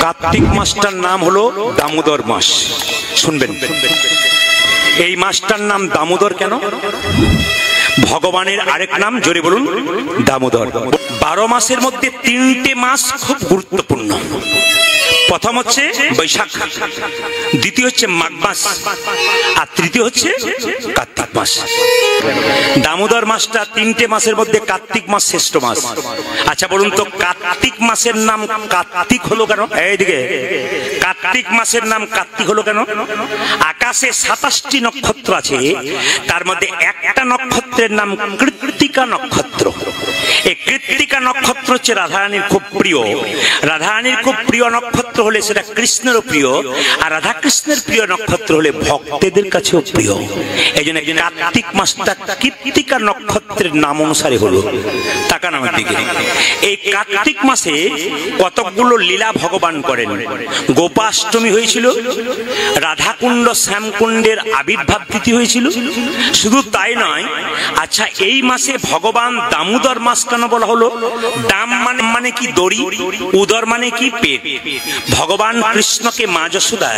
কার্তিক মাসটার নাম হলো দামোদর মাস। শুনবেন, এই মাসটার নাম দামোদর কেন? ভগবানের আরেক নাম, জোরে বলুন, দামোদর। 12 মাসের মধ্যে 3টে মাস খুব গুরুত্বপূর্ণ। প্রথম হচ্ছে বৈশাখ, দ্বিতীয় হচ্ছে মাঘ মাস, আর তৃতীয় হচ্ছে কার্তিক মাস। দামোদর মাসটা 3টে মাসের মধ্যে কার্তিক মাস শ্রেষ্ঠ মাস। আচ্ছা বলুন তো, কার্তিক মাসের নাম কার্তিক হলো কেন? এইদিকে, কার্তিক মাসের নাম কার্তিক হলো কেন? আকাশে 27টি নক্ষত্র আছে, তার মধ্যে একটা নক্ষত্রের নাম কৃত্তিকা নক্ষত্র। এই কৃত্তিকা নক্ষত্র হচ্ছে রাধারানীর খুব প্রিয়। রাধারানীর খুব প্রিয় নক্ষত্র হলে সেটা কৃষ্ণেরও প্রিয়, আর রাধা কৃষ্ণের প্রিয় নক্ষত্র হলে ভক্তদের কাছেও প্রিয়। এই জন্য কার্তিক মাসটা কৃত্তিকা নক্ষত্রের নাম অনুসারে হলো। তাকান আমার দিকে। এই কার্তিক মাসে কতগুলো লীলা ভগবান করেন। গোপাষ্টমী হয়েছিল, রাধাকুণ্ড শ্যামকুণ্ডের আবির্ভাব তিথি হয়েছিল। শুধু তাই নয়, আচ্ছা এই মাসে ভগবান দামোদর মাস কেন বলা হলো? দাম মানে কি দড়ি, উদর মানে কি পেট। ভগবান কৃষ্ণকে মা যশোদা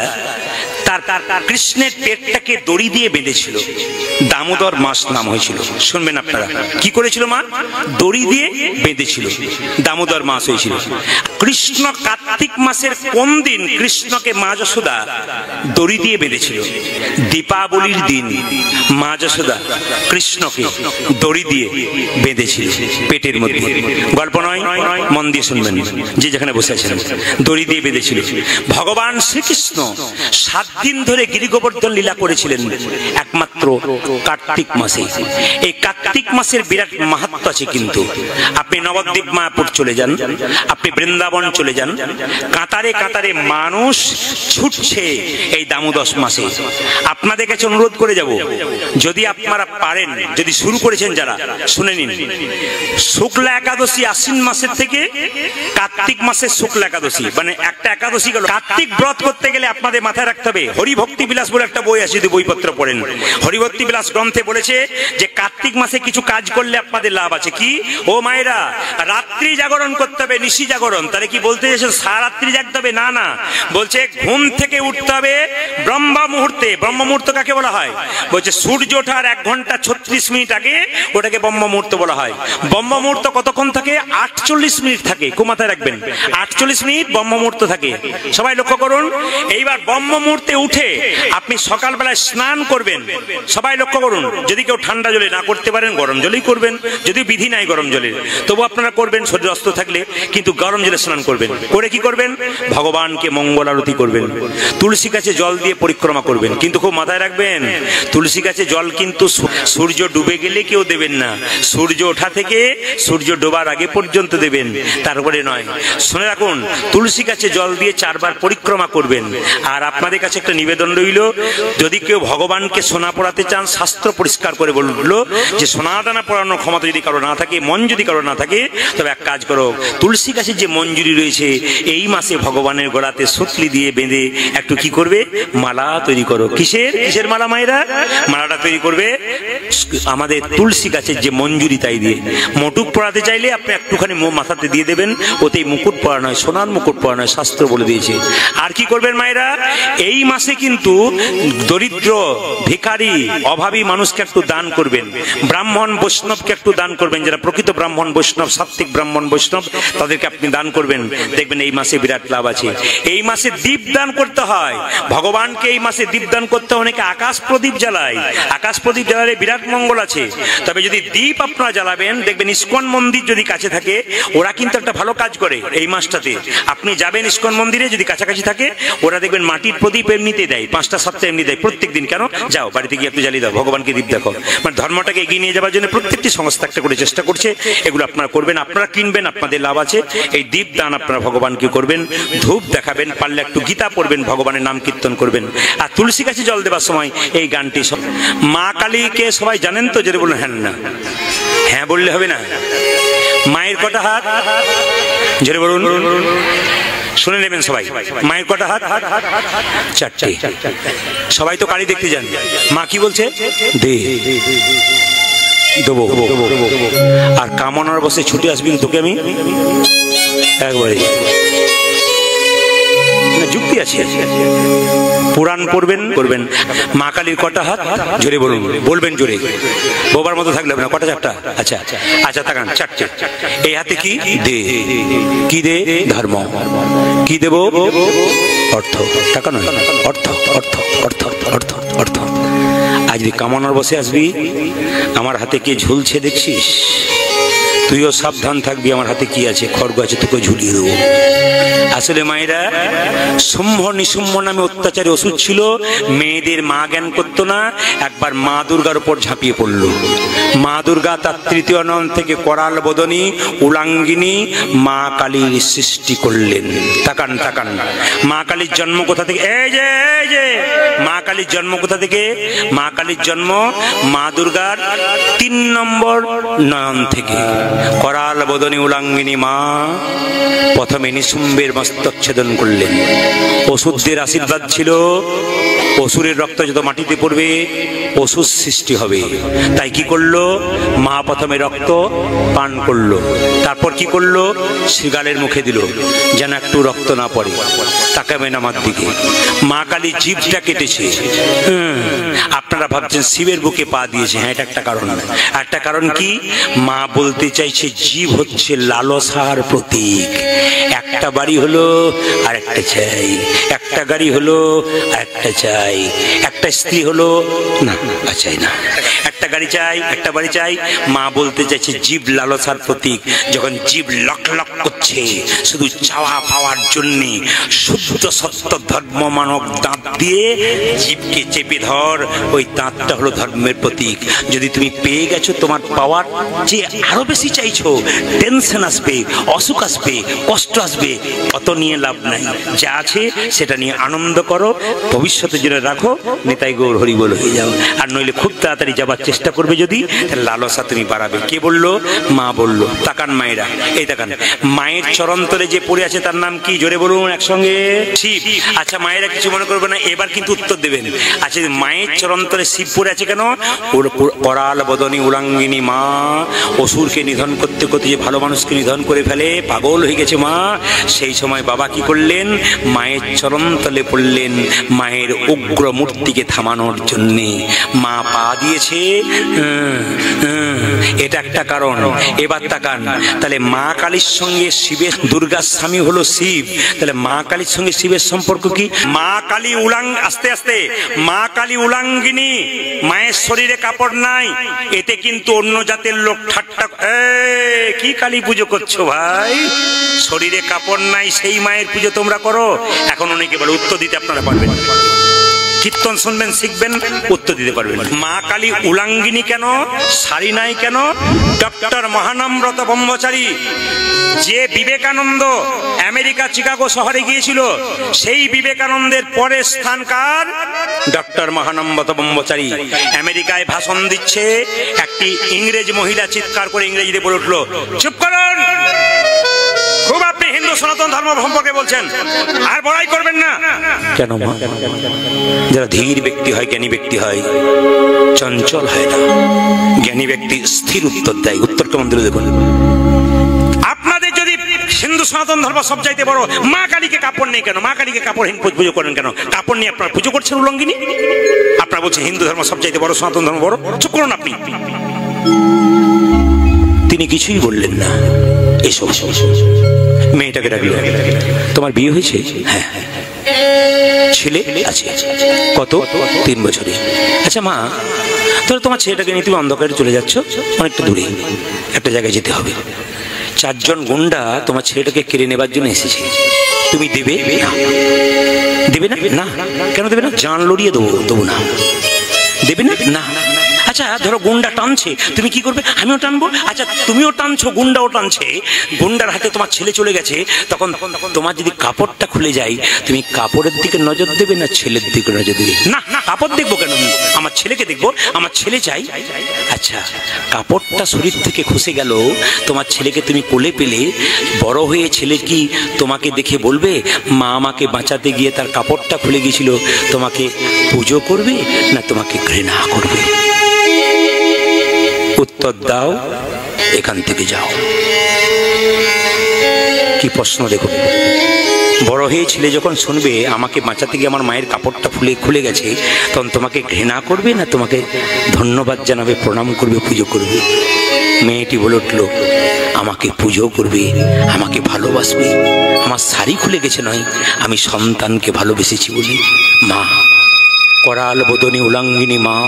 তার কৃষ্ণের পেটটাকে দড়ি দিয়ে বেঁধেছিল, দামোদর মাস নাম হয়েছিল। শুনবেন আপনারা, কি করেছিল মা? দড়ি দিয়ে বেঁধেছিল, দামোদর মাস হয়েছিল। কৃষ্ণ কার্তিক মাসের কোন দিন কৃষ্ণকে মা যশোদা দড়ি দিয়ে বেঁধেছিল? দীপাবলির দিন মা যশোদা কৃষ্ণকে দড়ি দিয়ে বেঁধেছিল পেটের মধ্যে। গল্প নয়, মন দিয়ে শুনবেন, যে যেখানে বসে আছেন। দড়ি দিয়ে বেঁধেছিল। ভগবান শ্রীকৃষ্ণ 7 দিন ধরে গিরিগোবর্ধন লীলা করেছিলেন একমাত্র কার্তিক মাসে। এই কার্তিক মাসের বিরাট মাহাত্ম্য আছে। কিন্তু আপনি নবদ্বীপ মায়াপুর চলে যান, আপনি বৃন্দাবন চলে যান, কাতারে কাতারে মানুষ ছুটছে এই দামোদর মাসে। আপনাদের কাছে অনুরোধ করে যাব, যদি আপনারা পারেন, যদি শুরু করেছেন যারা, শুনে নিন। শুক্লা একাদশী আশ্বিন মাসের থেকে কার্তিক মাসের শুক্লা একাদশী, মানে একটা একাদশী গেল। কার্তিক ব্রত করতে গেলে আপনাদের মাথায় রাখতে হবে, হরিভক্তি বিলাস বলে একটা বই আছে, যদি বইপত্র পড়েন, হরিভক্তি বিলাস গ্রন্থে বলেছে যে কার্তিক মাসে কিছু কাজ করলে আপনাদের লাভ আছে। কি? ও মায়েরা, রাত্রি জাগরণ করতে হবে, নিশি জাগরণ। তাহলে কি বলতে চাইছেন সারা রাত্রি জাগতে হবে? না না, বলছে ঘুম থেকে উঠতে হবে ব্রহ্ম মুহূর্তে। ব্রহ্ম মুহূর্ত কাকে বলা হয়? বলছে সূর্য ওঠার 1 ঘন্টা 36 মিনিট আগে ওটাকে ব্রহ্ম মুহূর্ত বলা হয়। ব্রহ্ম মুহূর্ত কতক্ষণ থাকে? 48 মিনিট থাকে। খুব মাথায় রাখবেন, 48 মিনিট ব্রহ্ম মুহূর্ত থাকে। সবাই লক্ষ্য করুন। এইবার ব্রহ্ম মুহূর্তে উঠে আপনি সকালবেলায় স্নান করবেন। সবাই লক্ষ্য করুন, যদি কেউ ঠান্ডা জলে না করতে পারেন গরম জলেই করবেন, যদি বিধি নাই গরম জলের, তবু আপনারা করবেন শরীর অস্ত থাকলে, কিন্তু গরম জলে স্নান করবেন। করে কি করবেন? ভগবানকে মঙ্গল আরতি করবেন, তুলসী গাছে জল দিয়ে পরিক্রমা করবেন। কিন্তু খুব মাথায় রাখবেন, তুলসী গাছে জল কিন্তু সূর্য ডুবে গেলে কেউ দেবেন না, সূর্য ওঠা থেকে সূর্য ডোবার আগে পর্যন্ত দেবেন, তারপরে নয়। শুনে রাখুন, তুলসী গাছে জল দিয়ে 4 বার পরিক্রমা করবেন। আর আপনাদের কাছে একটা নিবেদন রইল, যদি কেউ ভগবানকে সোনা পড়াতে চান, শাস্ত্র পরিষ্কার করে বলল যে সোনা দানা পড়ানোর ক্ষমতা যদি কারো না থাকে, মন যদি কারো না থাকে, তবে এক কাজ করো, তুলসী গাছের যে মঞ্জুরি রয়েছে এই মাসে ভগবানের গলাতে সুতলি দিয়ে বেঁধে একটু কি করবে? মালা তৈরি করো। কিসের মালা মায়েরা? মালাটা তৈরি করবে আমাদের তুলসী গাছের যে মঞ্জুরি তাই দিয়ে। মুকুট পরাতে চাইলে আপনি একটুখানি মাথাতে দিয়ে দেবেন, ওতেই মুকুট পরানো হয়, সোনার মুকুট পরানো হয়, শাস্ত্র বলে দিয়েছে। আর কি করবেন মায়েরা? এই মাসে কিন্তু দরিদ্র, ভিখারি, অভাবী মানুষকে একটু দান করবেন। ব্রাহ্মণ বৈষ্ণবকে একটু দান করবেন, যারা প্রকৃত ব্রাহ্মণ বৈষ্ণব, সাত্ত্বিক ব্রাহ্মণ বৈষ্ণব, তাদেরকে আপনি দান করবেন। দেখবেন এই মাসে বিরাট লাভ আছে। এই মাসে দীপ দান করতে হয় ভগবানকে। এই মাসে দীপ দান করতে হয়। অনেকে আকাশ প্রদীপ জ্বালায়, আকাশ প্রদীপ জ্বালালে বিরাট মঙ্গল আছে। তবে যদি দীপ আপনারা জ্বালাবেন, দেখবেন ইস্কন মন্দির যদি কাছে থাকে, ওরা কিন্তু একটা ভালো কাজ করে এই মাসটাতে। আপনি যাবেন ইস্কন মন্দিরে, যদি কাছাকাছি থাকে, ওরা দেখবেন মাটির প্রদীপ এমনিতে দেয়, 5টা 7টা এমনি দেয় প্রত্যেক দিন। কেন? যাও বাড়িতে গিয়ে একটু জ্বালিয়ে দাও, ভগবানকে দীপ দেখো। মানে ধর্মটাকে এগিয়ে নিয়ে যাওয়ার জন্য প্রত্যেকটি সংস্থা একটা করে চেষ্টা করছে। এগুলো আপনারা করবেন, আপনারা কিনবেন, আপনাদের লাভ আছে। এই দীপ দান আপনারা ভগবানকে করবেন, ধূপ দেখাবেন, পারলে একটু গীতা পড়বেন, ভগবানের নাম কীর্তন করবেন। আর তুলসী গাছে জল দেওয়ার সময় এই গানটি, মা কালীকে সবাই জানেন তো? যদি বলুন হ্যাঁ। না হ্যাঁ বললে হবে না। মায়ের কটা হাত? জোরে বলুন, শুনে নেবেন সবাই। মায়ের কটা হাত? 4টে। সবাই তো কালী দেখতে যান। মা কি বলছে? দে দেবো। আর কামনার বসে ছুটে আসবি তোকে আমি একবারে। ভক্তি আছে। পুরাণ পড়বেন করবেন। মা কালীর কটা হাত? জোরে বলুন, বলবেন জোরে, বোবার মতো থাকলে হবে না। কটা? চারটা। আচ্ছা আচ্ছা, তাকান, চারটে। এই হাতে কি দে? কি দে? ধর্ম। কি দেব? অর্থ। টাকা নয়, অর্থ অর্থ অর্থ অর্থ অর্থ। আজ যদি কামনার বসে আসবি, আমার হাতে কে ঝুলছে দেখছিস, তুইও সাবধান থাকবি। আমার হাতে কি আছে? খড়গ আছে, তোকে ঝুলিয়ে দেবো। আসলে মায়েরা শুম্ভ নিশুম্ভ নামে অত্যাচারী ওষুধ ছিল। মেয়েদের মা জ্ঞান করতো না। একবার মা দুর্গার উপর ঝাঁপিয়ে পড়ল। মা দুর্গা তার তৃতীয় নাম থেকে করাল বদনী উলাঙ্গিনী মা কালীর সৃষ্টি করলেন। তাকান তাকান, মা কালীর জন্ম কোথা থেকে? এই যে মা কালীর জন্ম কোথা থেকে? মা কালীর জন্ম মা দুর্গার 3 নম্বর নয়ন থেকে। করাল বদনী উলাঙ্গিনী মা প্রথমে নিশুম্বের মস্তক ছেদন করলেন। অসুরদের আশীর্বাদ ছিল, অসুরের রক্ত যত মাটিতে পড়বে অসুর সৃষ্টি হবে। তাই কি করলো? মা প্রথমে রক্ত পান করলো, তারপর কি করলো? শ্রীগালের মুখে দিল যেন একটু রক্ত না পড়ে। তাকাবেন আমার দিকে। মা কালী জীবটা কেটেছে। আপনারা ভাবছেন শিবের বুকে পা দিয়েছে। হ্যাঁ, এটা একটা কারণ। একটা কারণ কি? মা বলতে চাইছে জীব হচ্ছে লালসার প্রতীক। একটা বাড়ি হলো আর একটা চাই, একটা গাড়ি হলো আর একটা চাই, একটা স্ত্রী হলো না চাই না, একটা গাড়ি চাই, একটা বাড়ি চাই। মা বলতে চাইছে জীব লালসার প্রতীক। যখন জীব লক লক করছে শুধু চাওয়া পাওয়ার জন্য, শুদ্ধ সত্য ধর্ম মানব দাঁত দিয়ে জীবকে চেপে ধর। ওই দাঁতটা হলো ধর্মের প্রতীক। যদি তুমি পেয়ে গেছো, তোমার পাওয়ার যে আরো বেশি চাইছো, টেনশন আসবে, অসুখ আসবে, কষ্ট আসবে, অত নিয়ে লাভ নাই। যা আছে সেটা নিয়ে আনন্দ করো, ভবিষ্যতের জন্য রাখো, নিতাই গৌর হরি বল হয়ে যাও। আর নইলে খুব তাড়াতাড়ি যাবার চেষ্টা করবে যদি, লালসা তুমি বাড়াবে। কে বললো? মা বললো। তাকান মায়েরা, এই তাকান, মায়ের চরণ তলে যে পড়ে আছে তার নাম কি? জোরে বলুন একসঙ্গে, শিব। আচ্ছা মায়েরা কিছু মনে করবে না, এবার কিন্তু উত্তর দেবেন। আচ্ছা মায়ের চরণ তলে শিব পড়ে আছে কেন? করাল বদনী উলাঙ্গিনী মা অসুরকে নিধন করতে করতে যে ভালো মানুষকে নিধন করে ফেলে, পাগল হয়ে গেছে মা। সেই সময় বাবা কি করলেন? মায়ের চরণ তলে পড়লেন মায়ের উগ্র মূর্তিকে থামানোর জন্যে। মা পা দিয়েছে, এটা একটা কারণ। এবার তাকান, তাহলে মা কালীর সঙ্গে শিবের, দুর্গার স্বামী হলো শিব, তাহলে মা কালীর সঙ্গে শিবের সম্পর্ক কি? মা কালী আস্তে আস্তে মা কালী উলাঙ্গিনী, মায়ের শরীরে কাপড় নাই। এতে কিন্তু অন্য জাতের লোক ঠাট্টা, কি কালী পুজো করছো ভাই? শরীরে কাপড় নাই, সেই মায়ের পুজো তোমরা করো? এখন অনেকে বলে, উত্তর দিতে আপনারা পারবেন, কীর্তন শুনবেন, শিখবেন, উত্তর দিতে পারবেন। মা কালী উলাঙ্গিনী কেন? শাড়ি নাই কেন? ডক্টর মহানামব্রত ব্রহ্মচারী, যে বিবেকানন্দ আমেরিকা চিকাগো শহরে গিয়েছিল, সেই বিবেকানন্দের পরের স্থানকার ডক্টর মহানামব্রত ব্রহ্মচারী। আমেরিকায় ভাষণ দিচ্ছে, একটি ইংরেজ মহিলা চিৎকার করে ইংরেজিতে বলে উঠলো, চুপ করুন, খুব আপনি হিন্দু সনাতন ধর্ম সম্পর্কে বলছেন, আর বড়াই করবেন না। কেন মা? যারা ধীর ব্যক্তি হয়, জ্ঞানী ব্যক্তি হয়, চঞ্চল হয় না। জ্ঞানী ব্যক্তি স্থির উত্তর দেয়। উত্তর কেমন দিল দেখুন। আপনাদের যদি হিন্দু সনাতন ধর্ম সব চাইতে বড়, মা কালীকে কাপড় নেই কেন? মা কালীকে কাপড়হীন পুজো করেন কেন? কাপড় নিয়ে আপনারা পুজো করছেন উলঙ্গিনী। আপনারা বলছেন হিন্দু ধর্ম সব চাইতে বড়, সনাতন ধর্ম বড়। চুপ করুন আপনি। তিনি কিছুই বললেন না। এসো, মেয়েটাকে ডাকলো, তোমার বিয়ে হয়েছে? হ্যাঁ। ছেলে আছে? কত? 3 বছরে। আচ্ছা মা, তাহলে তোমার ছেলেটাকে নিয়ে তুমি অন্ধকারে চলে যাচ্ছ, অনেকটা দূরে একটা জায়গায় যেতে হবে। 4 জন গুন্ডা তোমার ছেলেটাকে কেড়ে নেবার জন্য এসেছে, তুমি দেবে? দেবে না? না। কেন দেবে না? জান লড়িয়ে দেবো না। দেবে না? না। আচ্ছা ধরো গুন্ডা টানছে, তুমি কি করবে? আমিও টানবো। আচ্ছা তুমিও টানছো, গুন্ডাও টানছে, গুন্ডার হাতে তোমার ছেলে চলে গেছে, তখন তোমার যদি কাপড়টা খুলে যায়, তুমি কাপড়ের দিকে নজর দেবে না ছেলের দিকে নজর দেবে? না, কাপড় দেখবো কেন? আমার ছেলেকে দেখবো, আমার ছেলে চাই। আচ্ছা কাপড়টা শরীর থেকে খসে গেল, তোমার ছেলেকে তুমি কোলে পেলে, বড় হয়ে ছেলে কি তোমাকে দেখে বলবে, মা আমাকে বাঁচাতে গিয়ে তার কাপড়টা খুলে গিয়েছিল, তোমাকে পুজো করবে না তোমাকে ঘৃণা করবে? উত্তর দাও, এখান থেকে যাও। কি প্রশ্ন দেখুন, বড় হয়ে ছেলে যখন শুনবে আমাকে বাঁচাতে গিয়ে আমার মায়ের কাপড়টা খুলে গেছে, তখন তোমাকে ঘৃণা করবে না তোমাকে ধন্যবাদ জানাবে, প্রণাম করবে, পুজো করবে? মেয়েটি বলে উঠল, আমাকে পুজো করবে, আমাকে ভালোবাসবে। আমার শাড়ি খুলে গেছে নয়, আমি সন্তানকে ভালোবেসেছি বলি। মা, করাল বদনী উলাঙ্গিনী মা,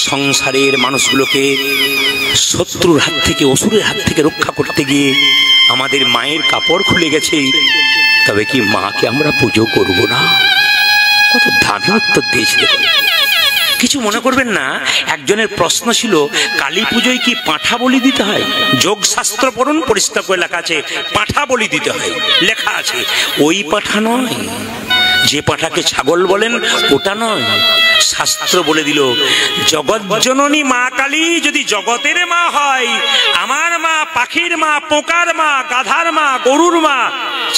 সংসারের মানুষগুলোকে শত্রুর হাত থেকে, অসুরের হাত থেকে রক্ষা করতে গিয়ে আমাদের মায়ের কাপড় খুলে গেছে, তবে কি মাকে আমরা পুজো করব না? কত দামি উত্তর দিয়েছে। কিছু মনে করবেন না, একজনের প্রশ্ন ছিল কালী পুজোয় কি পাঁঠা বলি দিতে হয়? যোগ শাস্ত্র পড়ুন, পরিষ্কার করে লেখা আছে পাঁঠা বলি দিতে হয়, লেখা আছে। ওই পাঁঠা নয়, যে পাঁঠাকে ছাগল বলেন ওটা নয়। শাস্ত্র বলে দিল, জগৎজননী মা কালী যদি জগতের মা হয়, আমার মা পাখির মা, পোকার মা, গাধার মা, গরুর মা,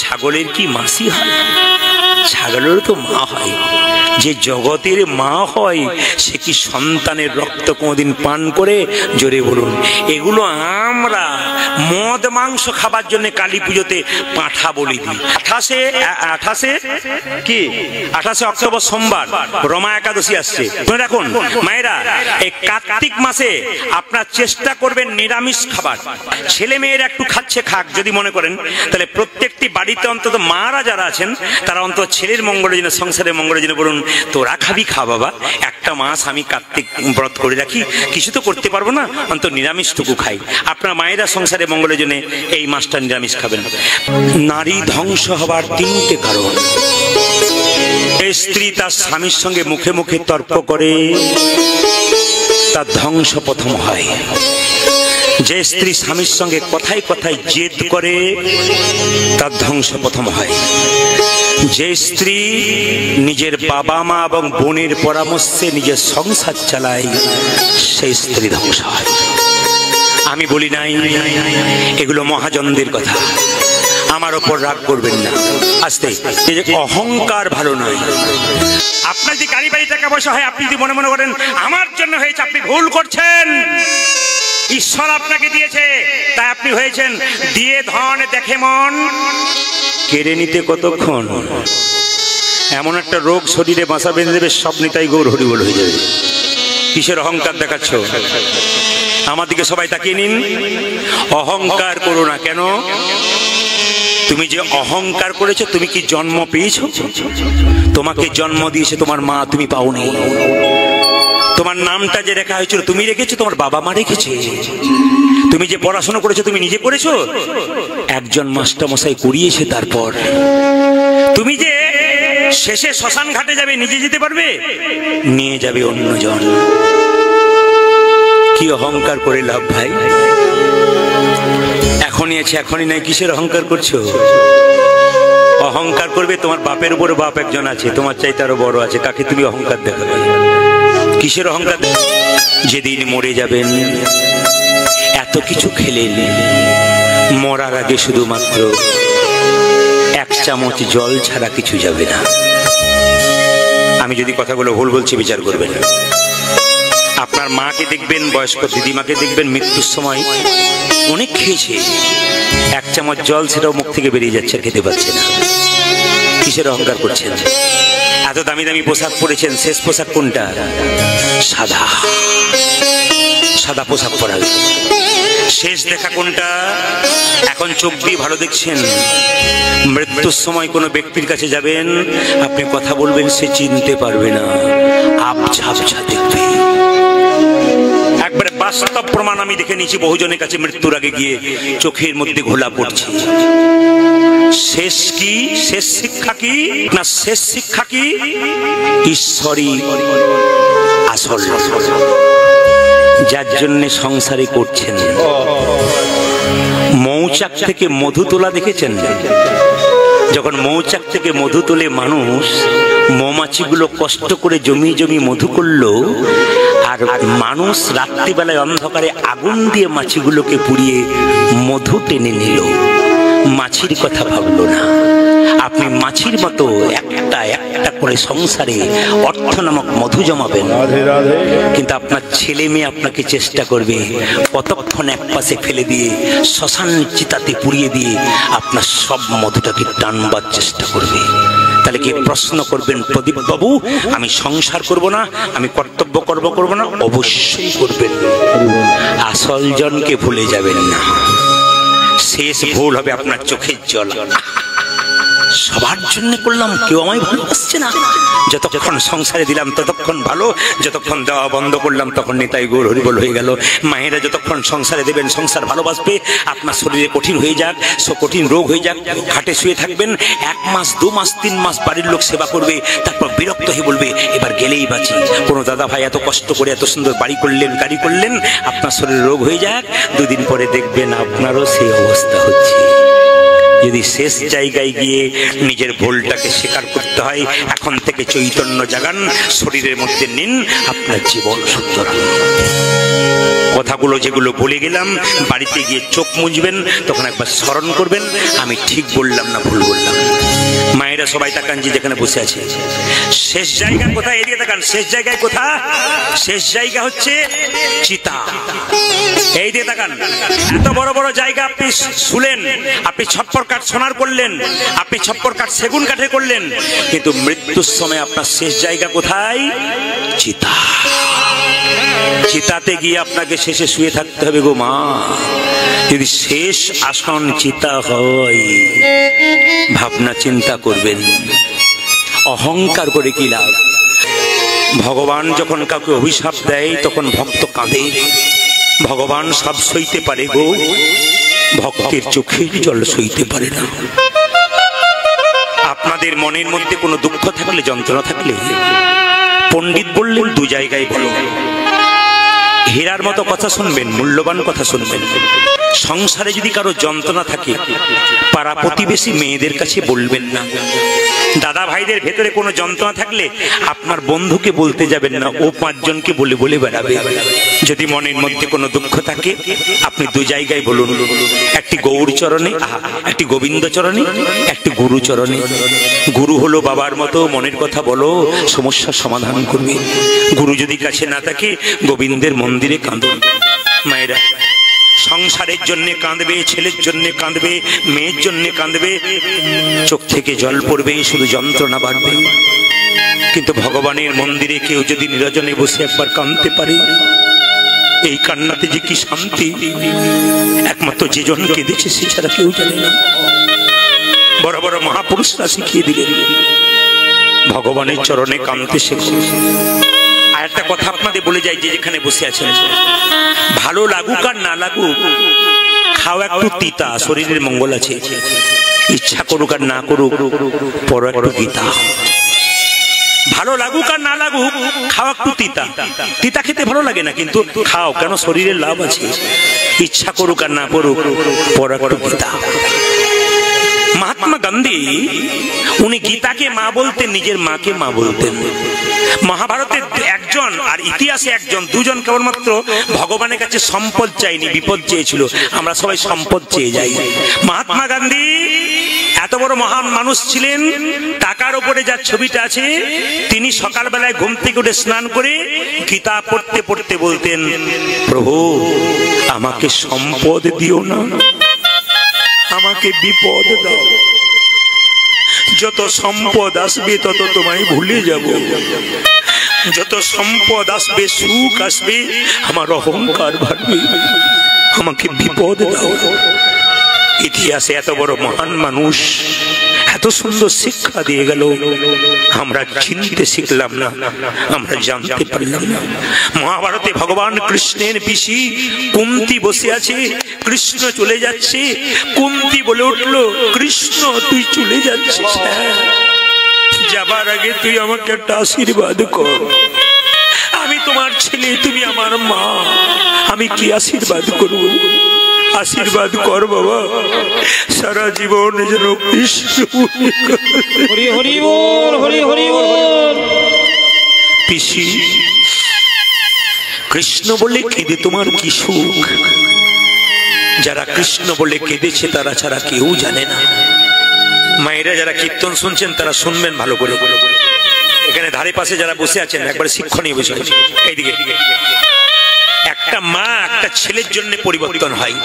ছাগলের কি মাসি হয়? ছাগলের তো মা হয়। যে জগতের মা হয় সে কি সন্তানের রক্ত কোনদিন পান করে? জোরে বলুন। এগুলো আমরা মদ মাংস খাবার জন্য কালী পুজোতে পাঁঠা বলি দিই। 28 অক্টোবর সোমবার রমা একাদশী আসছে। মনে রাখুন মায়েরা, এই কার্তিক মাসে আপনার চেষ্টা করবেন নিরামিষ খাবার। ছেলে মেয়েরা একটু খাচ্ছে, খাক যদি মনে করেন, তাহলে প্রত্যেকটি বাড়িতে অন্তত মারা যারা আছেন তারা অন্তত ছেলের মঙ্গলের জন্য, সংসারের মঙ্গলের জন্য বলুন, তোরা খাবি খা বাবা, একটা মাস আমি কার্তিক ব্রত করে রাখি, কিছু তো করতে পারবো না, অন্তত নিরামিষটুকু খাই। আপনার মায়েরা সংসারের মঙ্গলের জন্য এই মাসটা নিরামিষ খাবেন। নারী ধ্বংস হবার 3টে কারণ। স্ত্রী তার স্বামীর সঙ্গে মুখে মুখে তর্ক করে, তার ধ্বংস প্রথম হয়। যে স্ত্রী স্বামীর সঙ্গে কথায় কথায় জেদ করে, তার ধ্বংস প্রথম হয়। যে স্ত্রী নিজের বাবা মা এবং বোনের পরামর্শে নিজের সংসার চালায়, সেই স্ত্রী ধ্বংস হয়। আমি বলি নাই, এগুলো মহাজনদের কথা, আমার ওপর রাগ করবেন না। আস্তে, এই যে অহংকার ভালো নয়। আপনার যে গাড়ি বাড়ি টাকা পয়সা হয়, আপনি যদি মনে মনে করেন আমার জন্য হয়েছে, আপনি ভুল করছেন। ঈশ্বর আপনাকে দিয়েছে, তাই আপনি হয়েছেন। দিয়ে ধন দেখে মন, কেড়ে নিতে কতক্ষণ। এমন একটা রোগ শরীরে বাসা বেঁধে দেবে, সব নিতাই গৌর হরিবল হয়ে যাবে। কিসের অহংকার দেখাচ্ছ? আমার দিকে সবাই তাকিয়ে নিন। অহংকার করো না। কেন? তুমি যে অহংকার করেছো, তুমি কি জন্ম পেয়েছো? তোমাকে জন্ম দিয়েছে তোমার মা, তুমি পাওনি। তোমার নামটা যে রেখা হয়েছিল তুমি রেখেছো, তোমার বাবা মা রেখেছে। তুমি যে পড়াশোনা করেছো তুমি নিজে করেছো, একজন মাস্টার মশাই করিয়েছে। তারপর তুমি যে শেষে শ্মশান ঘাটে যাবে, নিজে যেতে পারবে? নিয়ে যাবে অন্যজন। কি অহংকার করে লাভ ভাই? এখনই আছে এখনই নাই, কিসের অহংকার করছো? অহংকার করবে তোমার বাপের উপরে বাপ একজন আছে, তোমার চাইতে আরো বড় আছে, কাকে তুমি অহংকার দেখাবে? কিসের অহংকার? যেদিন মরে যাবেন, এত কিছু খেলেন, মরার আগে শুধুমাত্র 1 চামচ জল ছাড়া কিছু যাবে না। আমি যদি কথাগুলো ভুল বলছি বিচার করবেন। আপনার মাকে দেখবেন, বয়স্ক দিদিমাকে দেখবেন, মৃত্যুর সময় অনেক খেয়েছে, 1 চামচ জল সেটাও মুখ থেকে বেরিয়ে যাচ্ছে, খেতে পারছে না। কিসের অহংকার করছেন? এত দামি দামি পোশাক পরেছেন, শেষ পোশাক কোনটা? সাদা। সাদা পোশাক পরা শেষ দেখা কোনটা? এখন চোখ দিয়ে ভালো দেখছেন। মৃত্যুর সময় কোনো ব্যক্তির কাছে যাবেন, আপনি কথা বলবেন, সে চিনতে পারবে না, আবছা আবছা দেখবে। একবারে বাস্তব প্রমাণ আমি দেখে নিয়েছি বহুজনের কাছে, মৃত্যুর আগে গিয়ে চোখের মধ্যে ঘোলা পড়ছে। শেষ কি? শেষ শিক্ষা কি না? শেষ শিক্ষা কি? ঈশ্বরই আসল, যার জন্য সংসারে করছেন। মৌচাক থেকে মধু তোলা দেখেছেন? যখন মৌচাক থেকে মধু তোলে মানুষ, মৌমাছিগুলো কষ্ট করে জমি জমি মধু করলো, আর মানুষ রাত্রিবেলায় অন্ধকারে আগুন দিয়ে মাছিগুলোকে পুড়িয়ে মধু টেনে নিল। মাছির কথা ভাবলো না, আপনি মাছির মতো একটা একটা করে সংসারে অর্থ নামক মধু জমাবেন, কিন্তু আপনার ছেলে মেয়ে আপনাকে চেষ্টা করবে কতক্ষণ এক পাশে ফেলে দিয়ে শ্মশান চিতাতে পুড়িয়ে দিয়ে আপনার সব মধুটাকে টানবার চেষ্টা করবে। তাহলে কি প্রশ্ন করবেন, প্রদীপ বাবু আমি সংসার করব না, আমি কর্তব্য করব না? অবশ্যই করবেন। আসল জনকে ভুলে যাবেন না, শেষ ভুল হবে আপনার চোখের জল। সবার জন্য করলাম, কেউ আমায় ভালোবাসছে না। যতক্ষণ সংসারে দিলাম ততক্ষণ ভালো, যতক্ষণ দেওয়া বন্ধ করলাম তখন নিতাই গৌর হরিবল হয়ে গেল। মায়েরা যতক্ষণ সংসারে দেবেন সংসার ভালোবাসবে। আপনার শরীরে কঠিন হয়ে যাক, কঠিন রোগ হয়ে যাক, খাটে শুয়ে থাকবেন, 1 মাস 2 মাস 3 মাস বাড়ির লোক সেবা করবে, তারপর বিরক্ত হয়ে বলবে এবার গেলেই বাঁচি। কোনো দাদা ভাই এত কষ্ট করে এত সুন্দর বাড়ি করলেন, গাড়ি করলেন, আপনার শরীরে রোগ হয়ে যাক, 2 দিন পরে দেখবেন আপনারও সেই অবস্থা হচ্ছে। যদি শেষ জায়গায় গিয়ে নিজের ভুলটাকে স্বীকার করতে হয়, এখন থেকে চৈতন্য জাগান, শরীরের মধ্যে নিন, আপনার জীবন সুন্দর। কথাগুলো যেগুলো বলে গেলাম বাড়িতে গিয়ে চোখ মুছবেন, তখন একবার স্মরণ করবেন আমি ঠিক বললাম না ভুল বললাম। মায়েরা সবাই তাকান যে যেখানে বসে আছে, শেষ জায়গা কোথায়? এদিকে তাকান, শেষ জায়গায় কোথা? শেষ জায়গা হচ্ছে চিতা। এই দিয়ে তাকান, এত বড় বড় জায়গা আপনি শুলেন, আপনি ছপ্পর কাঠ সোনার করলেন, আপনি ছপ্পর কাঠ সেগুন কাঠে করলেন, কিন্তু মৃত্যুর সময় আপনার শেষ জায়গা কোথায়? চিতা। চিতাতে গিয়ে আপনাকে শেষে শুয়ে থাকতে হবে গো মা। যদি শেষ আসন চিতা হয়, ভাবনা চিন্তা করবেন, অহংকার করে কি লাভ? ভগবান যখন কাউকে অভিশাপ দেয় তখন ভক্ত কাঁদে। ভগবান সব সইতে পারে গো, ভক্তের চোখের জল সইতে পারে না। আপনাদের মনের মধ্যে কোনো দুঃখ থাকলে, যন্ত্রণা থাকলে, পণ্ডিত বললেন 2 জায়গায় বলো। হীরার মতো কথা শুনবেন, মূল্যবান কথা শুনবেন। সংসারে যদি কারো যন্ত্রণা থাকে, পাড়া প্রতিবেশী মেয়েদের কাছে বলবেন না। দাদা ভাইদের ভেতরে কোনো যন্ত্রণা থাকলে আপনার বন্ধুকে বলতে যাবেন না, ও 5 জনকে বলে বলে বেড়াবে। যদি মনের মধ্যে কোনো দুঃখ থাকে আপনি 2 জায়গায় বলুন, একটি গৌর চরণে, একটি গোবিন্দ চরণে, একটি গুরু চরণে। গুরু হলো বাবার মতো, মনের কথা বলো, সমস্যার সমাধান করবে। গুরু যদি কাছে না থাকে গোবিন্দের মন্দিরে কাঁদুন। মায়েরা সংসারের জন্য কাঁদবে, ছেলের জন্য কাঁদবে, মেয়ের জন্য কাঁদবে, চোখ থেকে জল পড়বে, শুধু যন্ত্রণা বাড়বে। কিন্তু ভগবানের মন্দিরে কেউ যদি নিরজনে বসে একবার কাঁদতে পারে, এই কান্নাতে যে কি শান্তি, একমাত্র যে জন কেঁদেছে সে ছাড়া কেউ জানে না। বড় বড় মহাপুরুষরা শিখিয়ে দিলেন ভগবানের চরণে কাঁদতে শেখো। আর একটা কথা আপনাদের বলে যাই, যে যেখানে বসে আছেন, ভালো লাগুক আর না লাগুক, খাও একটু তিতা, শরীরের মঙ্গল আছে। ইচ্ছা করুক আর না করুক, পর একটু গীতা। ভালো লাগুক আর না লাগুক, খাও একটু তিতা। তিতা খেতে ভালো লাগে না, কিন্তু খাও, কেন? শরীরের লাভ আছে। ইচ্ছা করুক আর না করুক, পর একটু গীতা। মহাত্মা গান্ধী উনি গীতাকে মা বলতেন, নিজের মাকে মা বলতেন। মহাভারতের একজন আর ইতিহাসে একজন, 2 জন কেবলমাত্র ভগবানের কাছে সম্পদ চাইনি, বিপদ চেয়েছিল। আমরা সবাই সম্পদ চেয়ে যাই। মহাত্মা গান্ধী এত বড় মহান মানুষ ছিলেন, টাকার উপরে যার ছবিটা আছে, তিনি সকালবেলায় ঘুম থেকে উঠে স্নান করে গীতা পড়তে পড়তে বলতেন, প্রভু আমাকে সম্পদ দিও না, আমাকে বিপদ দাও। যত সম্পদ আসবে তত তোমায় ভুলে যাব। যত সম্পদ আসবে, সুখ আসবে, আমার অহংকার বাড়বে, আমাকে বিপদ দাও। ইতিহাসে এত বড় মহান মানুষ এত সুন্দর শিক্ষা দিয়ে গেল, আমরা চিনতে শিখলাম না, আমরা জানতে পারলাম না। মহাভারতে ভগবান কৃষ্ণের পিসি কুন্তি বসে আছে, কৃষ্ণ চলে যাচ্ছে। কুন্তি বলে উঠলো, কৃষ্ণ তুই চলে যাচ্ছিস, যাবার আগে তুই আমাকে একটা আশীর্বাদ কর। আমি তোমার ছেলে, তুমি আমার মা, আমি কি আশীর্বাদ করব? আশীর্বাদ কর বাবা, সারা জীবন যেন কৃষ্ণ। হরি হরি বল, হরি হরি বল। পিসি, কৃষ্ণ বলে কেঁদে তোমার কি সুখ? যারা কৃষ্ণ বলে কেঁদেছে তারা ছাড়া কেউ জানে না। মায়েরা যারা কীর্তন শুনছেন তারা শুনবেন ভালো করে। এখানে ধারে পাশে যারা বসে আছেন একবারে শিক্ষণীয় বিষয়। এইদিকে একটা মা একটা ছেলের জন্য পরিবর্তন হয়।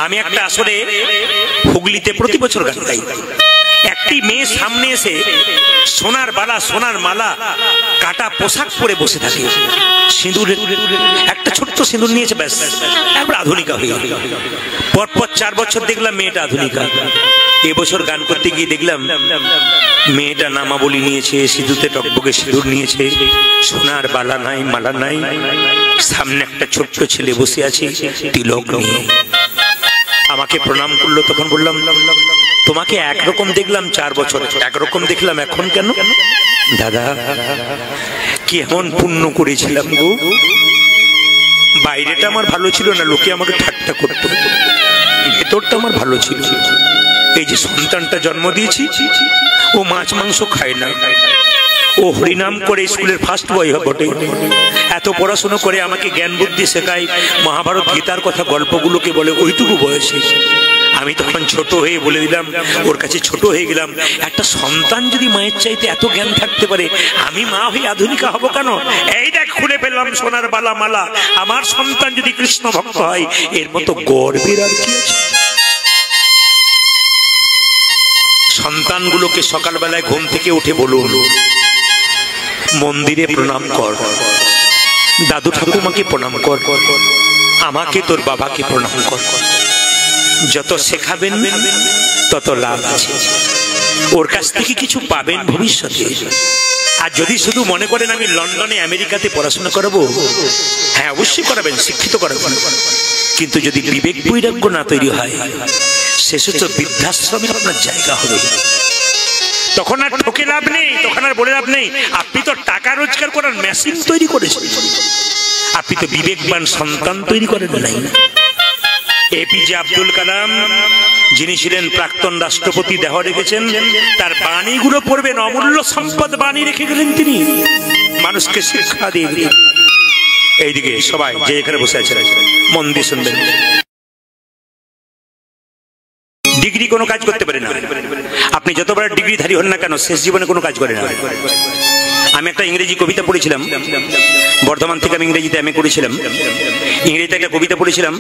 আমি একটা আসলে হুগলিতে প্রতি বছর গান গাই। একটি মেয়ে সামনে এসে সোনার বালা সোনার মালা কাটা পোশাক পরে বসে থাকে, সিঁদুরের একটা ছোট্ট সিঁদুর নিয়েছে, ব্যাস একবার আধুনিকা হয়ে। পরপর 4 বছর দেখলাম মেয়েটা আধুনিকা। এবছর গান করতে গিয়ে দেখলাম মেয়েটা নামাবলী নিয়েছে, সিঁদুরতে টকবকে সিঁদুর নিয়েছে, সোনার বালা নাই মালা নাই, সামনে একটা ছোট্ট ছেলে বসে আছে তিলক নিয়ে। আমাকে প্রণাম করলো। তখন বললাম তোমাকে একরকম দেখলাম 4 বছর, একরকম দেখলাম এখন কেন? দাদা কি এমন পুণ্য করেছিলাম গো, বাইরেটা আমার ভালো ছিল না, লোকে আমাকে ঠাট্টা করতো, ভেতরটা আমার ভালো ছিল। এই যে সন্তানটা জন্ম দিয়েছি, ও মাছ মাংস খায় না, ও হরিনাম করে স্কুলের ফার্স্ট বয় বটে, এত পড়াশোনা করে আমাকে জ্ঞান বুদ্ধি শেখায়, মহাভারত গীতার কথা গল্পগুলোকে বলে ওইটুকু বয়সে। আমি তখন ছোট হয়ে বলে দিলাম, ওর কাছে ছোট হয়ে গেলাম, একটা সন্তান যদি মায়ের চাইতে এত জ্ঞান থাকতে পারে, আমি মা হয়ে আধুনিকা হব কেন? এই দেখ খুলে ফেললাম সোনার বালা মালা, আমার সন্তান যদি কৃষ্ণ ভক্ত হয়, এর মতো গর্বের আর কি আছে? সন্তানগুলোকে সকালবেলায় ঘুম থেকে উঠে বলুন মন্দিরে প্রণাম কর, দাদু ঠাকুমাকে প্রণাম কর, আমাকে তোর বাবাকে প্রণাম কর। যত শেখাবেন তত লাভ আছে, ওর কাছ থেকে কিছু পাবেন ভবিষ্যতে। আর যদি শুধু মনে করেন আমি লন্ডনে আমেরিকাতে পড়াশোনা করাবো, হ্যাঁ অবশ্যই করাবেন, শিক্ষিত করাবেন, কিন্তু যদি বিবেক বৈরাগ্য না তৈরি হয়, শেষ হচ্ছে বৃদ্ধাশ্রমে আপনার জায়গা হবে। তখন আর ঠকে লাভ নেই, তখন আর বলে লাভ নেই আপনি তো টাকা রোজগার করার মেশিন তৈরি করেছেন, আপনি তো বিবেকবান সন্তান তৈরি করেন নাই। এপিজে আব্দুল কালাম যিনি ছিলেন প্রাক্তন রাষ্ট্রপতি, দেহ রেখেছেন, তার বাণীগুলো পড়বেন, অমূল্য সম্পদ বাণী রেখে গেলেন তিনি, মানুষকে শিক্ষা দিয়ে দিলেন। এইদিকে সবাই যে এখানে বসে আছেন মন দিয়ে শুনবেন। ডিগ্রি কোনো কাজ করতে পারে না, আপনি যতবার ডিগ্রিধারী হন না কেন শেষ জীবনে কোনো কাজ করে না। আমি একটা ইংরেজি কবিতা পড়েছিলাম, বর্ধমান থেকে আমি ইংরেজিতে এমএ করেছিলাম। ইংরেজিতে একটা কবিতা পড়েছিলাম,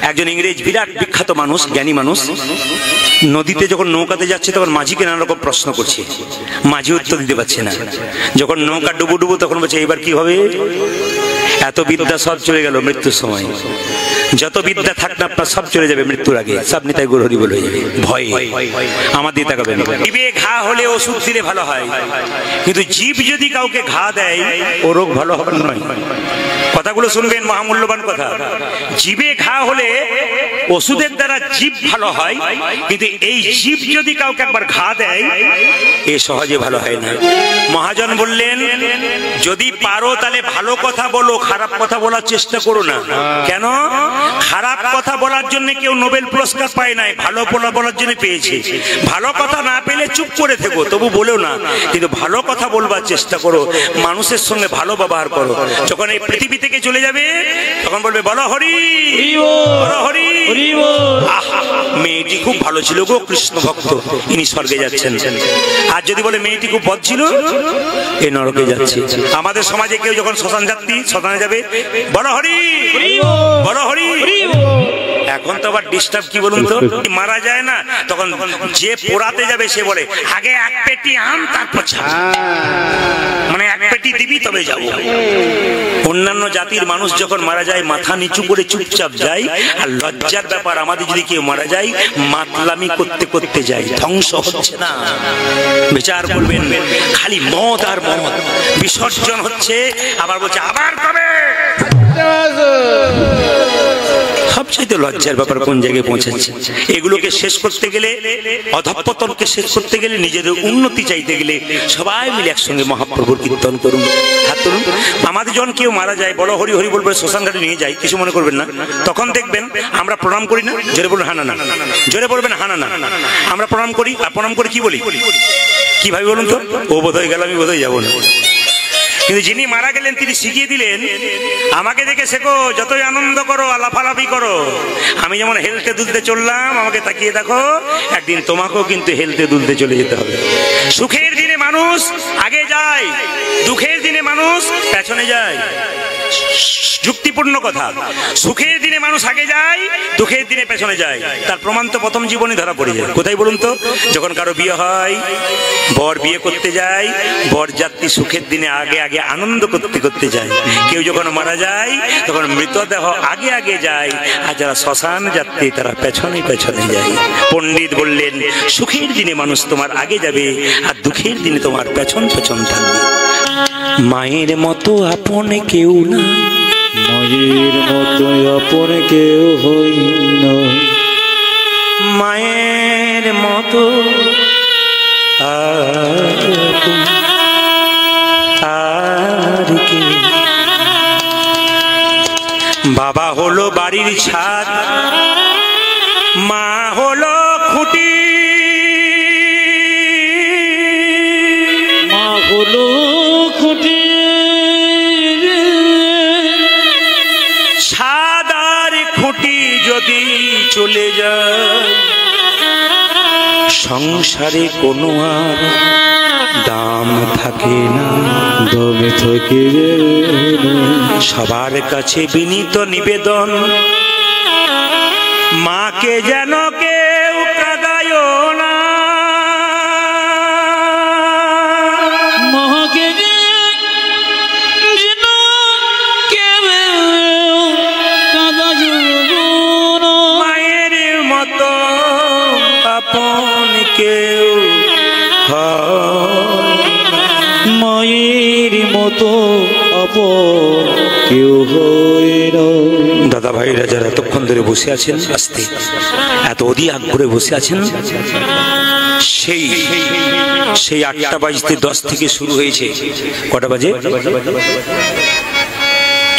একজন ইংরেজ বিরাট বিখ্যাত মানুষ, জ্ঞানী মানুষ, নদীতে যখন নৌকাতে যাচ্ছে তখন মাঝিকে নানা রকম প্রশ্ন করছে, মাঝি উত্তর দিতে পারছে না। যখন নৌকা ডুবু ডুবু তখন বলছে এবার কি হবে? এত বিদ্যা সব চলে গেল মৃত্যুর সময়, যত বিদ্যা থাক না আপনার সব চলে যাবে মৃত্যুর আগে, সব নিতাই গৌর হরি বল হয়ে যাবে। ভয় আমার দিয়ে তাকাবেন। জীবে ঘা হলে ওষুধ দিলে ভালো হয়, কিন্তু জীব যদি কাউকে ঘা দেয় ও রোগ ভালো হবে নয়। কথাগুলো শুনবেন, মহামূল্যবান কথা। জীবে ঘা হলে ওষুধের দ্বারা জীব ভালো হয়, কিন্তু এই জীব যদি কাউকে একবার ঘা দেয় এ সহজে ভালো হয় না। মহাজন বললেন যদি পারো তাহলে ভালো কথা বলো, খারাপ কথা বলার চেষ্টা করো না। কেন? খারাপ কথা বলার জন্য কেউ নোবেল পুরস্কার পায় নাই, ভালো বলার জন্য পেয়েছে। ভালো কথা না পেলে চুপ করে থেকো, তবু বলেও না, কিন্তু ভালো কথা বলবার চেষ্টা করো, মানুষের সঙ্গে ভালো ব্যবহার করো। যখন এই পৃথিবী থেকে চলে যাবে তখন বলবে বলো হরি বলো হরি। মেয়েটি খুব ভালো ছিল গো, কৃষ্ণ ভক্ত, ইনি স্বর্গে যাচ্ছেন। আর যদি বলে মেয়েটি খুব বদ ছিল, এ নরকে যাচ্ছে। আমাদের সমাজে কেউ যখন শ্মশান যাত্রী শ্মশানে যাবে বলো হরি বলো হরি। এখন তো আবার ডিস্টার্ব কি বলুন তো, মারা যায় না তখন যে পোড়াতে যাবে সে বলে আগে এক পেটি আম তারপর মানে এক পেটি দিবি তবে যাবো। অন্যান্য জাতির মানুষ যখন মারা যায় মাথা নিচু করে চুপচাপ যায়, আর লজ্জার ব্যাপার আমাদের যদি কেউ মারা যায় মাতলামি করতে করতে যায়। ধ্বংস হচ্ছে না, বিচার করবেন, খালি মদ আর মদ, বিসর্জন হচ্ছে, আবার বলছে আবার কবে। সবচেয়ে লজ্জার ব্যাপার কোন জায়গায় পৌঁছাচ্ছে। এগুলোকে শেষ করতে গেলে, অধঃপতনকে শেষ করতে গেলে, নিজেদের উন্নতি চাইতে গেলে সবাই মিলে একসঙ্গে মহাপ্রভুর কীর্তন করুন, হাত তুলুন। আমাদের যখন কেউ মারা যায় বলো হরি হরি বলবে, শ্মশান ঘাটে নিয়ে যায়, কিছু মনে করবেন না। তখন দেখবেন আমরা প্রণাম করি না, জোরে বলুন হানা না, জোরে বলবেন হানা না। আমরা প্রণাম করি, আর প্রণাম করে কি বলি, কি ভাবি বলুন তো, ও বোধ হয়ে গেল আমি বোধ হয়ে যাবো না। কিন্তু যিনি মারা গেলেন তিনি শিখিয়ে দিলেন, আমাকে দেখে শেখো, যতই আনন্দ করো, লাফালাফি করো, আমি যেমন হেলতে দুলতে চললাম, আমাকে তাকিয়ে দেখো, একদিন তোমাকেও কিন্তু হেলতে দুলতে চলে যেতে হবে। সুখের দিনে মানুষ আগে যায়, দুঃখের দিনে মানুষ পেছনে যায়। যুক্তিপূর্ণ কথা। সুখের দিনে মানুষ আগে যায়, দুঃখের দিনে পেছনে যায়। তার প্রমাণ তো প্রথম জীবনে ধরা পড়ে যায়। কোথায় বলুন তো? যখন কারো বিয়ে হয়, বর বিয়ে করতে যায়, বর যাত্রী সুখের দিনে আগে আগে আনন্দ করতে করতে যায়। কেউ যখন মারা যায় তখন মৃতদেহ আগে আগে যায়, আর যারা শ্মশান যাত্রী তারা পেছনে পেছনে যায়। পণ্ডিত বললেন, সুখের দিনে মানুষ তোমার আগে যাবে, আর দুঃখের দিনে তোমার পেছন পেছন থাকবে। মায়ের মতো আপন কেউ না, মায়ের মতো আপন কেউ হই না, মায়ের মতো আর কি। বাবা হলো বাড়ির ছাদ, মা হলো খুঁটি, মা হলো খুঁটি, ছাদ আর খুঁটি যদি চলে যায়, সংসারে কোনো আর দাম থাকে না, দমে থাকে সবার কাছে বিনীত নিবেদন, মাকে যেন কেউ কাঁদায় না, মাকে যেন কেউ কাঁদা না, মায়ের মতো আপন কেউ মায়ের মতো আপন কেউ হয় না। দাদা ভাইরা যারা এতক্ষণ ধরে বসে আছেন, আস্তে এত অধি আগ্রহে বসে আছেন, সেই 8টা 10 থেকে শুরু হয়েছে। কটা বাজে?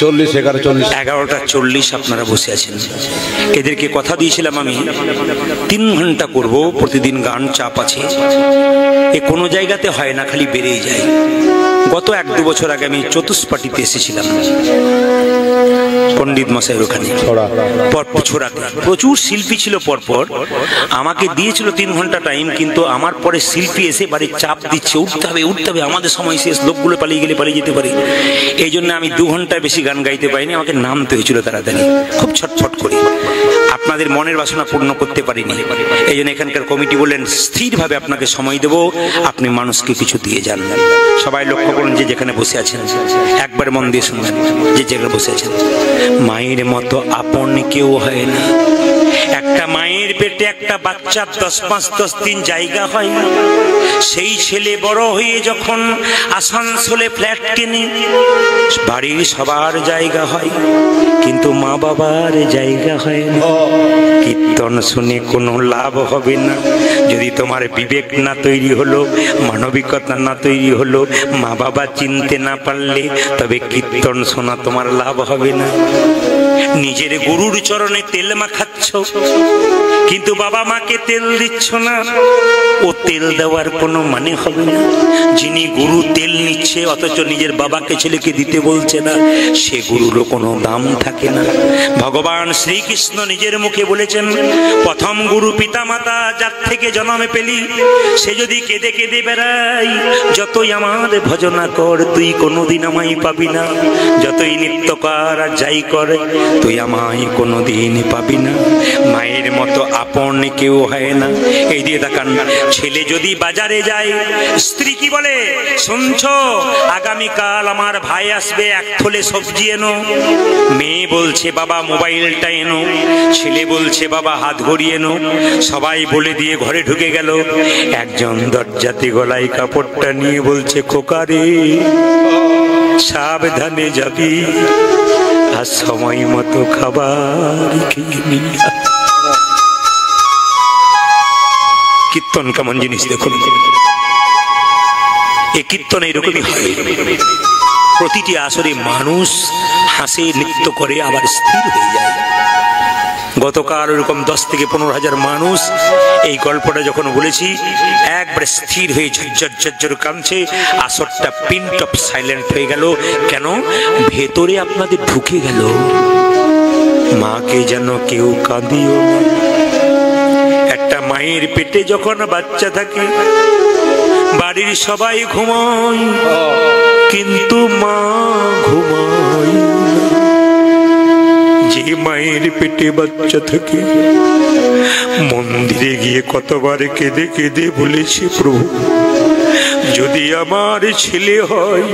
40, 11, 40, 11:40 আপনারা বসে আছেন। এদেরকে কথা দিয়েছিলাম আমি 3 ঘন্টা করব, প্রতিদিন গান চাপ আছে, এ কোনো জায়গাতে হয় না, খালি বেড়েই যায়। গত 1-2 বছর আগে আমি চতুষ্পাটিতে এসেছিলাম, পণ্ডিত মশাইয়ের ওখানে, ছোড়াতে প্রচুর শিল্পী ছিল। পরপর আমাকে দিয়েছিল 3 ঘন্টা টাইম, কিন্তু আমার পরে শিল্পী এসে বাড়ির চাপ দিচ্ছে, উঠতে হবে উঠতে হবে, আমাদের সময় শেষ, লোকগুলো পালিয়ে গেলে পালিয়ে যেতে পারে। এই জন্য আমি 2 ঘন্টার বেশি গান গাইতে পারিনি, আমাকে নামতে হয়েছিল তাড়াতাড়ি, খুব ছটফট করে। আপনাদের মনের বাসনা পূর্ণ করতে পারিনি, এই জন্য এখানকার কমিটি বললেন স্থিরভাবে আপনাকে সময় দেব, আপনি মানুষকে কিছু দিয়ে যান। সবাই লক্ষ্য করুন, যে যেখানে বসে আছেন একবার মন দিয়ে শুনবেন, যে যেখানে বসে আছেন। মায়ের মতো আপন কেউ হয় না। একটা মায়ের পেটে একটা বাচ্চার 10 মাস 10 দিন জায়গা হয় না। সেই ছেলে বড় হয়ে যখন আসানসোলে ফ্ল্যাট কেনে, বাড়ির সবার জায়গা হয়, কিন্তু মা বাবার জায়গা হয় না। কীর্তন শুনে কোনো লাভ হবে না যদি তোমার বিবেক না তৈরি হলো, মানবিকতা না তৈরি হলো, মা বাবা চিনতে না পারলে, তবে কীর্তন শোনা তোমার লাভ হবে না। নিজের গুরুর চরণে তেল মাখাচ্ছ, কিন্তু বাবা মাকে তেল দিচ্ছ না, ও তেল দেওয়ার কোনো মানে হবে না। যিনি গুরু তেল নিচ্ছে অথচ নিজের বাবাকে ছেলেকে দিতে বলছে না, সে গুরুরও কোনো দাম থাকে না। ভগবান শ্রীকৃষ্ণ নিজের মুখে বলেছেন, প্রথম গুরু পিতা মাতা যার থেকে জন্মে পেলি, সে যদি কেঁদে কেঁদে বেড়াই, যতই আমার ভজনা কর তুই কোনোদিন আমায় পাবি না, যতই নৃত্য কর আর যাই করে তুই আমায় কোনোদিন পাবি না। মায়ের মতো আপন কেউ হয় না। এই দিয়ে দেখান, ছেলে যদি বাজারে যায়, স্ত্রী কি বলে, শুনছো আগামীকাল আমার ভাই আসবে, 1 থলে সবজি এনো। মেয়ে বলছে বাবা মোবাইলটা এনো, ছেলে বলছে বাবা হাত ঘড়ি এনো। সবাই বলে দিয়ে ঘরে ঢুকে গেল। একজন দরজাতে গলায় কাপড়টা নিয়ে বলছে, খোকা রে সাবধানে যাবি, আর সময় মতো খাবার খেয়ে নিবি। কীর্তন কেমন জিনিস দেখুন, এই কীর্তন এরকমই হয়। প্রতিটি আসরে মানুষ হাসে, নৃত্য করে, আবার স্থির হয়ে যায়। গতকাল ওরকম 10 থেকে 15,000 মানুষ এই গল্পটা যখন বলেছি একবারে স্থির হয়ে ঝরঝর ঝরঝর কাঁদছে। আসরটা পিন্ট অফ সাইলেন্ট হয়ে গেল। কেন? ভেতরে আপনাদের ঢুকে গেল, মাকে যেন কেউ কাঁদিও না। একটা মায়ের পেটে যখন বাচ্চা থাকে বাড়ির সবাই ঘুমায়, কিন্তু মা ঘুমায় না। যে মায়ের পেটে বাচ্চা থাকে মন্দিরে গিয়ে কতবার কেঁদে কেঁদে বলেছে, প্রভু যদি আমার ছেলে হয়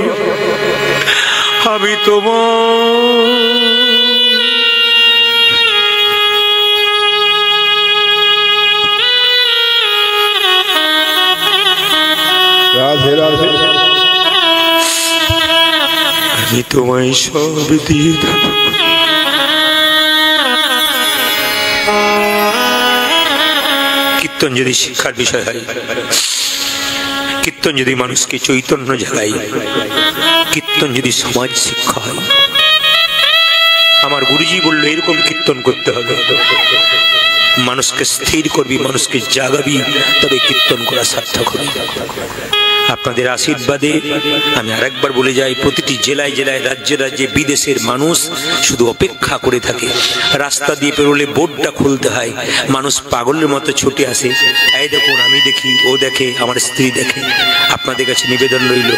আমি তোমার। রাধে রাধে। আমি তোমায় সব দিয়ে দেব। কীর্তন যদি শিক্ষার বিষয় হয়, কীর্তন যদি মানুষকে চৈতন্য জাগায়, কীর্তন যদি সমাজ শিক্ষা হয়। আমার গুরুজি বলল এরকম কীর্তন করতে হবে, মানুষকে স্থির করবি, মানুষকে জাগাবি, তবে কীর্তন করা সার্থক হবে। আপনাদের আশীর্বাদে আমি আরেকবার বলে যাই, প্রতিটি জেলায় জেলায় রাজ্যে রাজ্যে বিদেশের মানুষ শুধু অপেক্ষা করে থাকে। রাস্তা দিয়ে পেরোলে বোর্ডটা খুলতে হয়, মানুষ পাগলের মতো ছুটে আসে। এই দেখুন, আমি দেখি, ও দেখে, আমার স্ত্রী দেখে। আপনাদের কাছে নিবেদন রইল,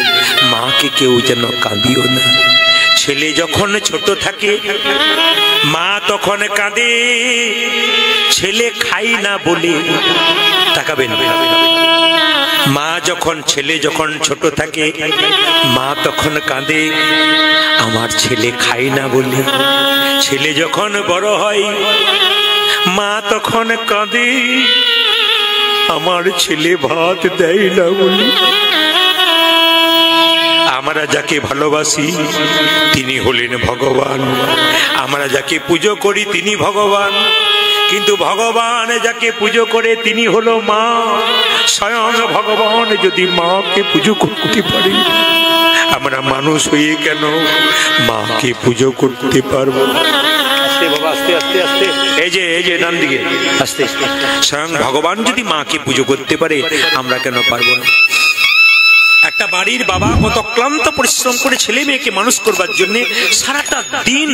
মাকে কেউ যেন কাঁদিও না। ছেলে যখন ছোট থাকে মা তখন কাঁদে, ছেলে খাই না বলে। তাকাবেন, মা যখন, ছেলে যখন ছোট থাকে মা তখন কাঁদে, আমার ছেলে খাই না বলে। ছেলে যখন বড় হয় মা তখন কাঁদে, আমার ছেলে ভাত দেয় না বলে। আমরা যাকে ভালোবাসি তিনি হলেন ভগবান, আমরা যাকে পুজো করি তিনি ভগবান, কিন্তু ভগবান যাকে পুজো করে তিনি হলো মা। স্বয়ং ভগবান যদি মাকে পুজো করতে পারে, আমরা মানুষ হয়ে কেন মাকে পুজো করতে পারবো? আস্তে বাবা, আস্তে আস্তে আস্তে, এই যে ডান দিকে আস্তে। স্বয়ং ভগবান যদি মাকে পুজো করতে পারে, আমরা কেন পারবো না? একটা বাড়ির বাবা কত ক্লান্ত পরিশ্রম করে ছেলে মেয়েকে মানুষ করবার জন্য সারাটা দিন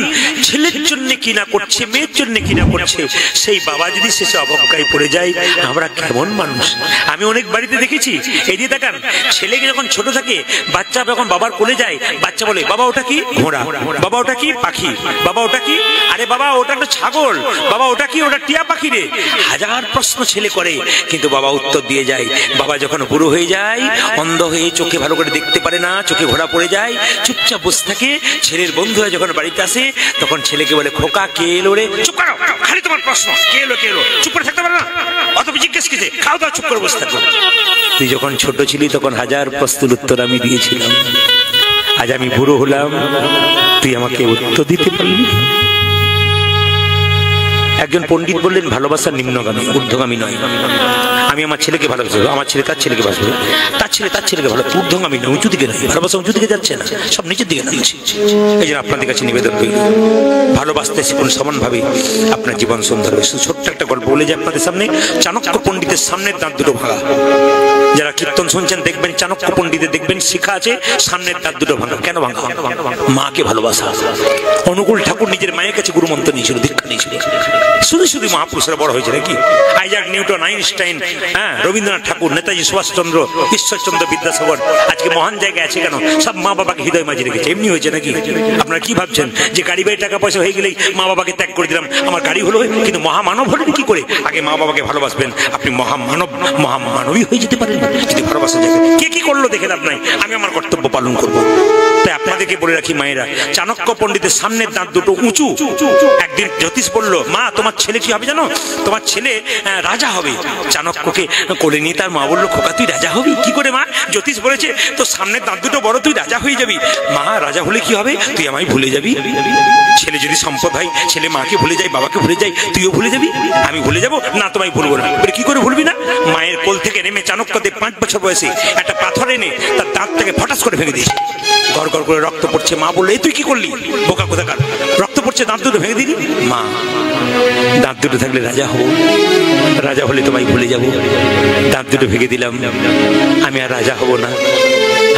ছেলের জন্য কিনা করছে, মেয়ের জন্য কিনা করছে, সেই বাবা যদি শেষে অবজ্ঞায় পড়ে যায়, আমরা কেমন মানুষ? আমি অনেক বাড়িতে দেখেছি, এই দিয়ে দেখান, ছেলেকে যখন ছোট থাকে বাচ্চা যখন বাবার কোলে যায়, বাচ্চা বলে বাবা ওটা কি? ঘোড়া। বাবা ওটা কি? পাখি। বাবা ওটা কি? আরে বাবা ওটা একটা ছাগল। বাবা ওটা কি? ওটা টিয়া পাখি রে। হাজার প্রশ্ন ছেলে করে, কিন্তু বাবা উত্তর দিয়ে যায়। বাবা যখন বুড়ো হয়ে যায়, অন্ধ হয়ে চোখে ভালো করে দেখতে পারে না, চোখে ঘোড়া পড়ে যায়, চুপচাপ বসে থাকে। ছেলের বন্ধুরা যখন বাড়িতে আসে তখন ছেলেকে বলে, খোকা কে এলো রে? চুপ করো, খালি তোমার প্রশ্ন, কে এলো কে এলো, চুপ করে থাকতে পারে না, অত জিজ্ঞেস কিসে, খাও দাও, চুপ করে বসে থাকো। তুই যখন ছোট ছিলি তখন হাজার প্রশ্নের উত্তর আমি দিয়েছিলাম, আজ আমি বুড়ো হলাম, তুই আমাকে উত্তর দিতে পারলি? একজন পণ্ডিত বললেন, ভালোবাসা নিম্নগামী, ঊর্ধ্বগামী নয়। আমি আমার ছেলেকে ভালোবাসবো, আমার ছেলে তার ছেলেকে ভালোবাসবে, তার ছেলে তার ছেলেকে ভালো, ঊর্ধ্বগামী নয়, উঁচু দিকে নয়। ভালোবাসা উঁচু দিকে যাচ্ছে না, সব নিচের দিকে নামছে। এই জন্য আপনাদের কাছে নিবেদন করি, ভালোবাসতে শিখুন, সমানভাবে আপনার জীবন সুন্দর হবে। ছোট্ট একটা গল্প বলে যে আপনাদের সামনে, চাণক্য পণ্ডিতের সামনের দাঁত দুটো ভাঙা। যারা কীর্তন শুনছেন দেখবেন, চাণক্য পণ্ডিতে দেখবেন শিখা আছে, সামনের দাঁত দুটো ভাঙা। কেন ভাঙা? মাকে ভালোবাসা। অনুকূল ঠাকুর নিজের মায়ের কাছে গুরুমন্ত্র নিয়েছিল, দীক্ষা নিয়েছিল। শুধু শুধু মহাপুরুষরা বড় হয়েছে নাকি? আইজাক নিউটন, আইনস্টাইন, রবীন্দ্রনাথ ঠাকুর, নেতাজি সুভাষচন্দ্র, ঈশ্বরচন্দ্র বিদ্যাসাগর আজকে মহান জায়গায় আছে কেন? সব মা বাবাকে হৃদয় মাঝে রেখেছে। এমনি হয়েছে নাকি? আপনারা কি ভাবছেন যে গাড়ি বাড়ি টাকা পয়সা হয়ে গেলেই মা বাবাকে ত্যাগ করে দিলাম, আমার গাড়ি হলো? কিন্তু মহামানব হলেন কি করে? আগে মা বাবাকে ভালোবাসবেন, আপনি মহামানবী হয়ে যেতে পারেন যদি ভালোবাসা যায়। কে কি করলো দেখে লাভ নাই, আমি আমার কর্তব্য পালন করবো। তাই আপনাদেরকে বলে রাখি মায়েরা, চাণক্য পণ্ডিতের সামনের দাঁত দুটো উঁচু। একদিন জ্যোতিষ বললো, মা তোমার ছেলে কি হবে জানো? তোমার ছেলে রাজা হবে। চাণক্যকে কোলে নিয়ে তার মা বললো, খোকা তুই রাজা হবি? কি করে মা? জ্যোতিষ বলেছে তো সামনের দাঁত দুটো বড়, তুই রাজা হয়ে যাবি। মা রাজা হলে কি হবে? তুই আমায় ভুলে যাবি। ছেলে যদি সম্পদ হয়, ছেলে মাকে ভুলে যায়, বাবাকে ভুলে যায়, তুইও ভুলে যাবি। আমি ভুলে যাবো না, তোমায় ভুলবো না। কি করে ভুলবি না? মায়ের কোল থেকে নেমে চাণক্যদেব 5 বছর বয়সে একটা পাথর এনে তার দাঁতটাকে ফটাস করে ভেঙে দিয়েছে। গড় গড় করে রক্ত পড়ছে। মা বললো, এই তুই কি করলি? বোকা কোথাকার, রক্ত পড়ছে হচ্ছে, দাঁত দুটো ভেঙে দিলি। মা, দাঁত দুটো থাকলে রাজা হব, রাজা হলে তোমায় ভুলে যাব। দাঁত দুটো ভেঙে দিলাম, আমি আর রাজা হব না,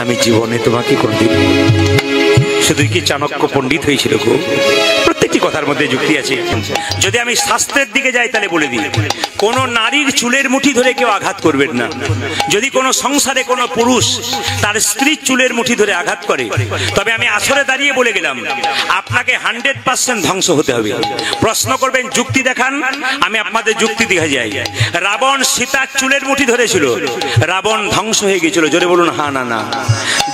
আমি জীবনে তোমাকে কোনদিন। শুধু কি চাণক্য পণ্ডিত হয়েছিল গো? প্রত্যেকটি কথার মধ্যে যুক্তি আছে। যদি আমি শাস্ত্রের দিকে যাই তাহলে বলে দিই, কোন নারীর চুলের মুঠি ধরে কেউ আঘাত করবেন না। যদি কোনো সংসারে কোনো পুরুষ তার স্ত্রীর চুলের মুঠি ধরে আঘাত করে, তবে আমি আসরে দাঁড়িয়ে বলে গেলাম আপনাকে 100% ধ্বংস হতে হবে। প্রশ্ন করবেন যুক্তি দেখান, আমি আপনাদের যুক্তি দিয়ে যাই। রাবণ সীতার চুলের মুঠি ধরেছিল, রাবণ ধ্বংস হয়ে গেছিল। জোরে বলুন হ্যাঁ না না।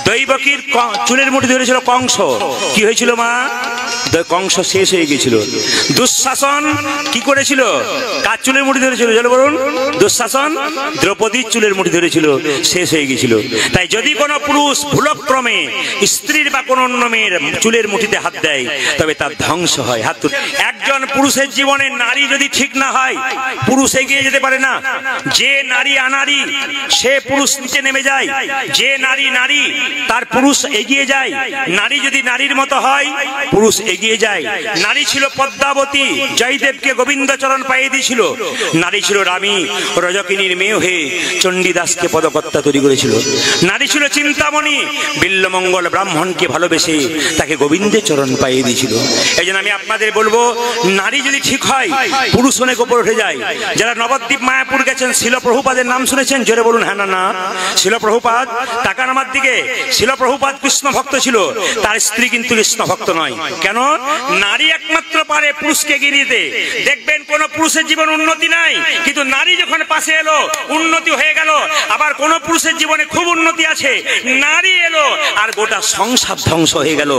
দৈবকীর চুলের মুঠি ধরেছিল কংস, কি হয়েছিল মা? কংস শেষ হয়ে গেছিল। দুঃশাসন কি করেছিল? কার চুলের মুঠি ধরেছিল? জোরে বলুন। দুঃশাসন দ্রৌপদীর চুলের মুঠি ধরেছিল, শেষ হয়ে গেছিল। তাই যদি কোনো পুরুষ ভুলক্রমে স্ত্রীর বা কোনো অন্য মেয়ের চুলের মুঠিতে হাত দেয়, তবে তার ধ্বংস হয়। হাত একজন পুরুষের জীবনে নারী যদি ঠিক না হয়, পুরুষ এগিয়ে যেতে পারে না। যে নারী আনারী, সে পুরুষ নিচে নেমে যায়। যে নারী নারী, তার পুরুষ এগিয়ে যায়। নারী যদি নারীর মতো হয়, পুরুষ এগিয়ে যায়। নারী ছিল পদ্মাবতী, জয়দেবকে গোবিন্দচরণ পাইয়ে দিয়েছিল। নারী ছিল রামী, রজকিনীর মেয়ে হয়ে চণ্ডীদাসকে পদকর্তা তৈরি করেছিল। নারী ছিল চিন্তামণি, বিল্লমঙ্গল ব্রাহ্মণকে ভালোবেসে তাকে গোবিন্দের চরণ পাইয়ে দিয়েছিল। এই জন্য আমি আপনাদের বলবো, নারী যদি ঠিক হয়, পুরুষ অনেক উপর উঠে যায়। যারা নবদ্বীপ মায়াপুর গেছেন, শিলপ্রভুপাদের নাম শুনেছেন? জোরে বলুন হ্যাঁ না না। শিলপ্রভুপাদ, তাকান আমার দিকে। শিলপ্রভুপাদ কৃষ্ণ ভক্ত ছিল, তার স্ত্রী কিন্তু কৃষ্ণ ভক্ত নয়। কেন? নারী একমাত্র পারে পুরুষকে এগিয়ে দিতে। দেখবেন কোন পুরুষের জীবন উন্নতি নাই, কিন্তু নারী যখন পাশে এলো উন্নতি হয়ে গেল। আবার কোন পুরুষের জীবনে খুব উন্নতি আছে, নারী এলো আর গোটা সংসার ধ্বংস হয়ে গেল।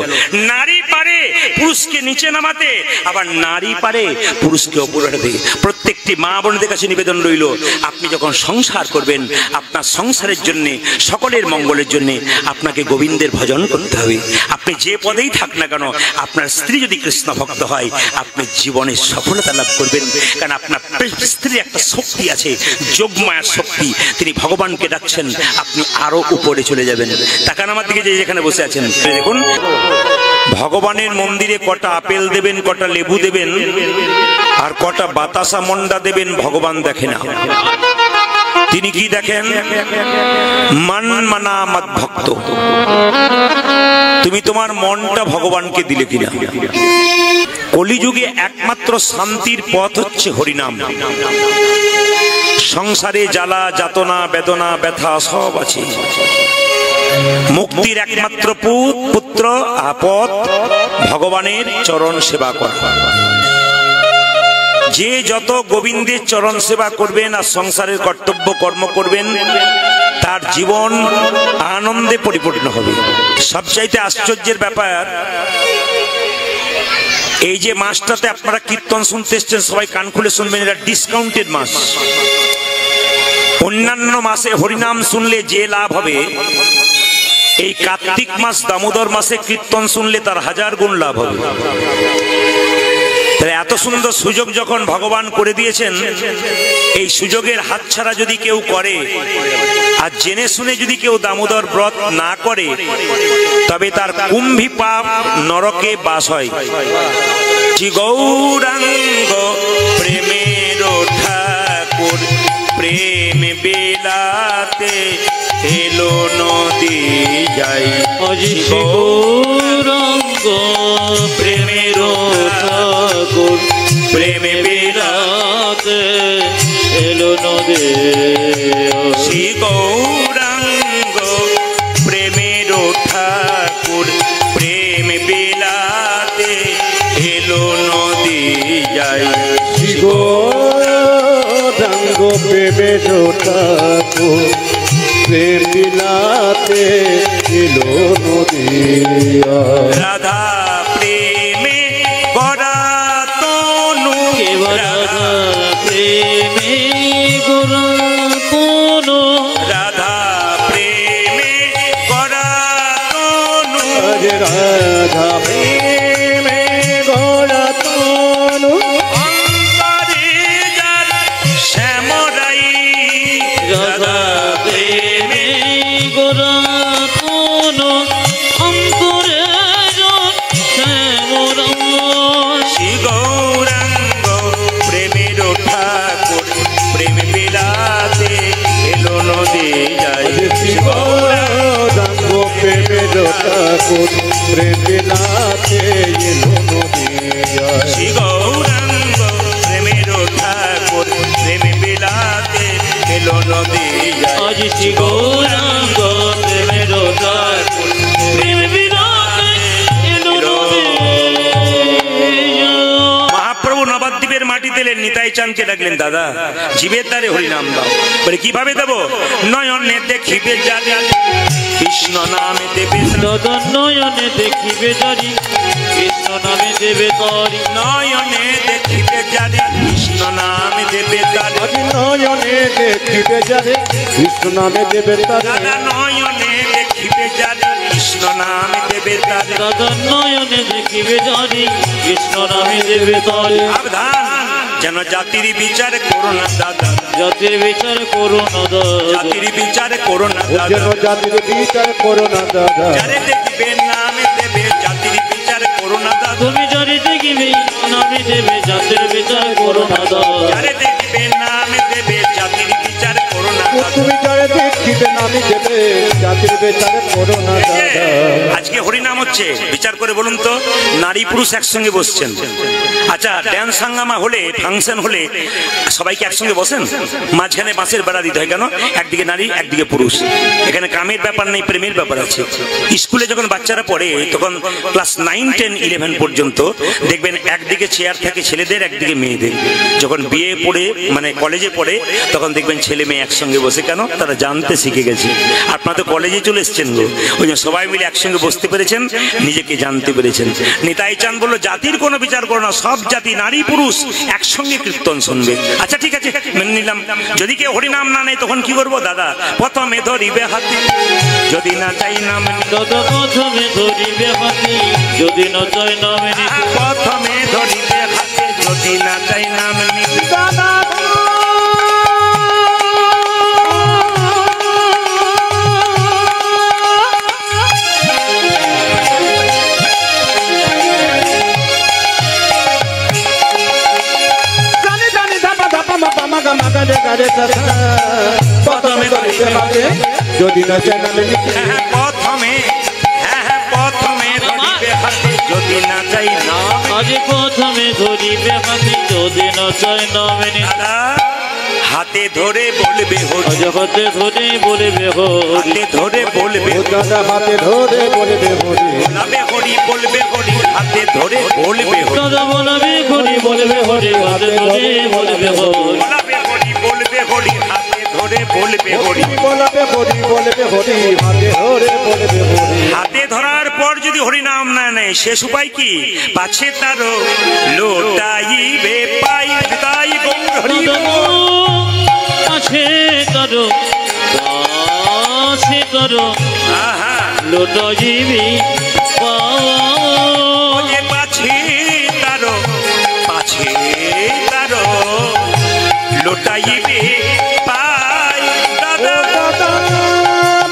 নারী পারে পুরুষকে নিচে নামাতে, আবার নারী পারে পুরুষকে উপরে উঠাতে। প্রত্যেকটি মা বোনদের কাছে নিবেদন রইল, আপনি যখন সংসার করবেন, আপনার সংসারের জন্য, সকলের মঙ্গলের জন্য আপনাকে গোবিন্দের ভজন করতে হবে। আপনি যে পদেই থাক না কেন, আপনার স্ত্রী যদি কৃষ্ণ ভক্ত হয়, আপনি জীবনে সফলতা লাভ করবেন। কারণ আপনার স্ত্রীর একটা শক্তি আছে, যোগমায়ার শক্তি। তিনি ভগবানকে ডাকছেন, আপনি আরো উপরে চলে যাবেন। তাকান আমার দিকে, যে যেখানে বসে আছেন দেখুন, ভগবানের মন্দিরে কটা আপেল দেবেন, কটা লেবু দেবেন, আর কটা বাতাসা মন্ডা দেবেন, ভগবান দেখে না। তিনি কি দেখেন? মান মানা মত ভক্ত, তুমি তোমার মনটা ভগবানকে দিলে কিনা। কলিযুগে একমাত্র শান্তির পথ হচ্ছে হরিনাম। সংসারে জ্বালা যাতনা বেদনা ব্যথা সব আছে, মুক্তির একমাত্র পুত্র আপদ ভগবানের চরণ সেবা করা। যে যত গোবিন্দের চরণ সেবা করবেন আর সংসারের কর্তব্য কর্ম করবেন, তার জীবন আনন্দে পরিপূর্ণ হবে। সবচাইতে আশ্চর্যের ব্যাপার, এই যে মাসটাতে আপনারা কীর্তন শুনতে এসছেন, সবাই কান খুলে শুনবেন, এটা ডিসকাউন্টেড মাস। অন্যান্য মাসে হরিনাম শুনলে যে লাভ হবে, এই কার্তিক মাস দামোদর মাসে কীর্তন শুনলে তার 1000 গুণ লাভ হবে। এত সুন্দর সুযোগ যখন ভগবান করে দিয়েছেন, এই সুযোগের হাতছাড়া যদি কেউ করে, আর জেনে শুনে যদি কেউ দামোদর ব্রত না করে, তবে তার কুম্ভী পাপ নরকে বাস হয়। শ্রী গৌরাঙ্গ প্রেমের ঠাকুর প্রেম বেলাতে এলো নদী যাই। গৌরাঙ্গ প্রেমের ঠাকুর প্রেম বেলাতে এলো নদী। শ্রী গৌরাঙ্গ প্রেমের ঠাকুর প্রেম বেলাতে এলো নদী যাই। শ্রী গৌরাঙ্গ প্রেমের ঠাকুর প্রেম বিলাতে এলো নদিয়া। রাধা প্রেমে গড়া তনু, রাধা প্রেমে গড়া তনু, রাধা প্রেমে গড়া তনু, রাধা প্রেমে গড়া তনু, অন্তরে যার শ্যামরাই। রাধা প্রেমে গড়া তনু, অন্তরে যার শ্যামরাই। ঠাকুর প্রেম বিলাতে এলো নদিয়ায়। শ্রী গৌরাঙ্গ প্রেমের ঠাকুর প্রেম বিলাতে এলো নদিয়ায়। আজ শ্রী গৌরাঙ্গ প্রেমের ঠাকুর প্রেম বিলাতে এলো নদিয়ায়। মহাপ্রভু নবদ্বীপের মাটিতে এলেন, নিতাই চাঁদকে ডাকলেন, দাদা জীবের দ্বারে হরিনাম দাও। বলে কিভাবে দেবো? নয়নে দেখিবে যারে কৃষ্ণ নামে দেবে, দাদা নয়নে দেখিবে যারি কৃষ্ণ নামে দেবে তারি। নয়নে দেখিবে যারে কৃষ্ণ নামে দেবে তারে। আজ নয়নে দেখিবে যারে কৃষ্ণ নামে দেবে তারে। দাদা নয়নে দেখিবে যারে কৃষ্ণ নামে দেবে তারে। দাদা নয়নে দেখিবে যারি কৃষ্ণ নামে দেবে তারি। সাবধান যেন জাতির বিচার করো না দাদা, জাতির বিচার করো না দাদা, জাতির বিচার করো না দাদা। যেন জাতির বিচার করো না দাদা। যারে দেখবে নামে দেবে জাতির বিচার করো না দাদা। তুমি যারি দেখিবে নামে দেবে জাতির বিচার করো না দাদা। যারে দেখবে নামে দেবে জাতির বিচার করো না দাদা। তুমি যারে দেখিবে নামে দেবে জাতির বিচার করো না এই যে, দাদা। আজকে হরিনাম হচ্ছে, বিচার করে বলুন তো, নারী পুরুষ একসঙ্গে বসছেন। আচ্ছা ড্যান্স হাঙ্গামা হলে, ফাংশন হলে সবাইকে একসঙ্গে বসেন? মাঝখানে বাঁশের বেড়া দিতে হয় কেন? একদিকে নারী একদিকে পুরুষ। এখানে কামের ব্যাপার নেই, প্রেমের ব্যাপার আছে। স্কুলে যখন বাচ্চারা পড়ে তখন ক্লাস 9, 10, 11 পর্যন্ত দেখবেন একদিকে চেয়ার থাকে ছেলেদের, একদিকে মেয়েদের। যখন বিয়ে পড়ে মানে কলেজে পড়ে তখন দেখবেন ছেলে মেয়ে একসঙ্গে বসে। কেন? তারা জানতে শিখে গেছে। আপনারা তো কলেজে চলে এসছেন গো, ওই জন্য সবাই মিলে একসঙ্গে বসতে পেরেছেন, নিজেকে জানতে পেরেছেন। নিতাই চাঁদ বললো জাতির কোনো বিচার করো না, সব জাতি নারী পুরুষ একসঙ্গে কীর্তন শুনবে। আচ্ছা ঠিক আছে, মেনে নিলাম। যদি কেউ হরিনাম না নেয় তখন কি করবো? দাদা প্রথমে ধরিবে হাতে, যদি না চাই নাম নিতে। দাদা প্রথমে ধরিবে হাতে, যদি না চাই নামে নিতে। প্রথমে ধরিবে হাতে, যদি না চাই নাম নিতে। প্রথমে ধরিবে হাতে, যদি না চাই নামে নিতে। প্রথমে প্রথমে ধরিবে হাতে, যদি না চাই নাম। আজ প্রথমে ধরিবে হাতে, যদি না চাই নামে নিতে। দাদা হাতে ধরে বলবে হরি, আজ হাতে ধরে বলবে হরি, হাতে ধরে বলবে ও দাদা হাতে ধরে বলবে হরি। বলবে হরি, বলবে হরি, হাতে ধরে বলবে হরি। দাদা বলবে হরি, বলবে হরি, হাতে ধরে বলবে হরি। বলবে হরি, বলবে হরি, হাতে ধরে বলবে হরি। বলবে হরি, বলবে হরি, হাতে ধরে বলবে হরি। হাতে ধরার পর যদি হরি নাম না নেয় শেষ উপায় কি? পাছে তার লোটাইবে পাই, তাই গৌর হরি। আছে করো, আছে করো, আহা লোটা জীবী ওরে পাছে তার, পাছে তার লোটাইবে পাই। দাদা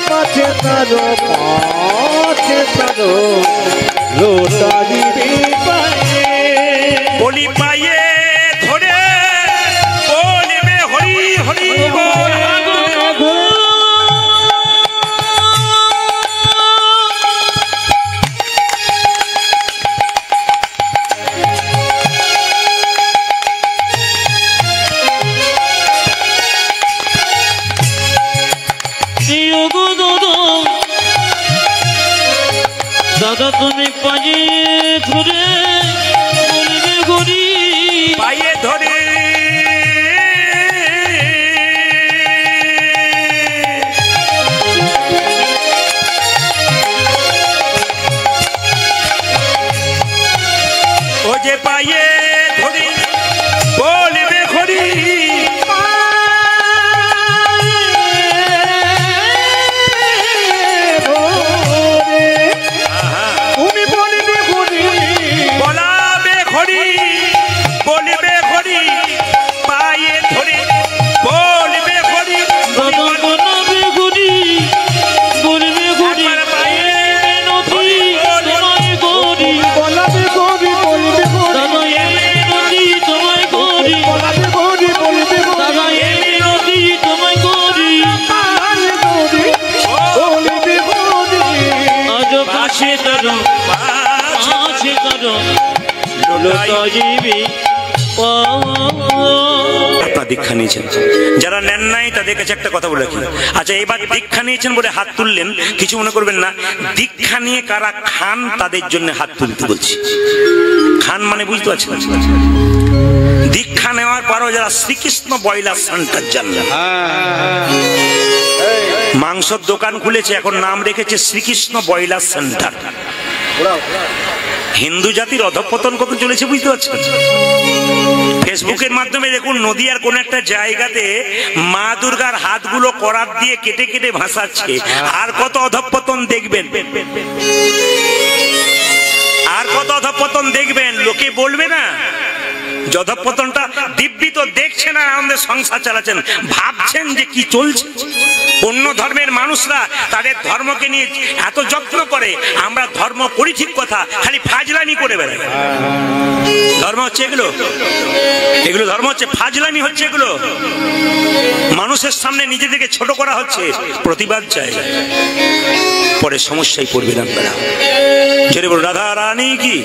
পাছে তারো, পাছে তারো, লোটা দিবি পায়ে। বলি পায়ে ধরে বলবে হরি হরি বল। দাদা তুমি পায়ে ধরে বলবে হরি, পায়ে ধরে ও যে পায়ে ধরে বলবে হরি। তুমি বলবে হরি, বলাবে হরি, বলবে আপনারা দীক্ষা নিয়েছেন, যারা নেন নাই তাদের কাছে একটা কথা বলে রাখি। আচ্ছা, এবার দীক্ষা নিয়েছেন বলে হাত তুললেন, কিছু মনে করবেন না। দীক্ষা নিয়ে কারা খান তাদের জন্য হাত তুলতে বলছি। খান মানে বুঝতে পারছেন? দীক্ষা নেওয়ার পরও যারা শ্রীকৃষ্ণ ব্রয়লার সেন্টার জানলেন, মাংসর দোকান খুলেছে, এখন নাম রেখেছে শ্রীকৃষ্ণ ব্রয়লার সেন্টার। হিন্দু জাতির অধঃপতন কত চলেছে বুঝতে পারছেন? ফেসবুকের মাধ্যমে দেখুন, নদিয়ার কোন একটা জায়গাতে মা দুর্গার হাতগুলো করাত দিয়ে কেটে কেটে ভাসাচ্ছে। আর কত অধঃপতন দেখবেন, আর কত অধঃপতন দেখবেন, লোকে বলবে না? অধঃপতনটা দিব্যি তো দেখছেন আর আমাদের সংসার চালাচ্ছেন, ভাবছেন যে কি চলছে। অন্য ধর্মের মানুষরা তাদের ধর্মকে নিয়ে এত যত্ন করে, আমরা ধর্ম করি ঠিক কথা, খালি ফাজলামি করে বেড়াই। ধর্ম হচ্ছে এগুলো, এগুলো ধর্ম হচ্ছে? ফাজলামি হচ্ছে এগুলো। মানুষের সামনে নিজেদেরকে ছোট করা হচ্ছে, প্রতিবাদ চাই, পরে সমস্যায় পড়বেন আপনারা। ছেড়ে বলুন রাধা রানী কি,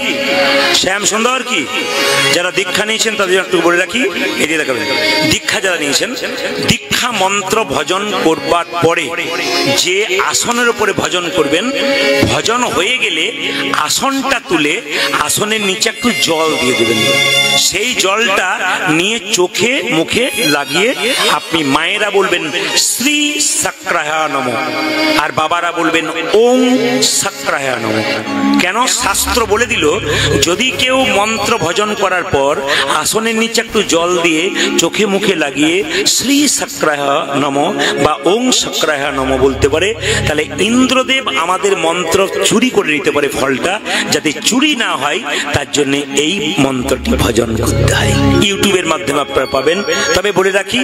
শ্যাম সুন্দর কি। যারা দীক্ষা নিয়েছেন তাদের একটু বলে রাখি, এদিকে দেখাবেন। দীক্ষা যারা নিয়েছেন, দীক্ষা মন্ত্র ভজন করবার পরে যে আসনের উপরে ভজন করবেন, ভজন হয়ে গেলে আসনটা তুলে আসনের নিচে একটু জল দিয়ে দেবেন। সেই জলটা নিয়ে চোখে মুখে লাগিয়ে আপনি মায়েরা বলবেন শ্রী সাক্রায় নমঃ, আর বাবারা বলবেন ওম সাক্রায় নমঃ। কেন? শাস্ত্র বলে দিল, যদি কেউ মন্ত্র ভজন করার পর আসনের নিচে একটু জল দিয়ে চোখে মুখে লাগিয়ে শ্রী সাক্রায় নমঃ বা ওম সাক্রায় নমঃ বলতে পারে, তাহলে ইন্দ্রদেব আমাদের মন্ত্র চুরি করে নিতে পারে। ফলটা যাতে চুরি না হয় তার জন্য এই মন্ত্রটি ভজন করতে হয়। ইউটিউবের মাধ্যমে আপনারা পাবেন। তবে বলে রাখি,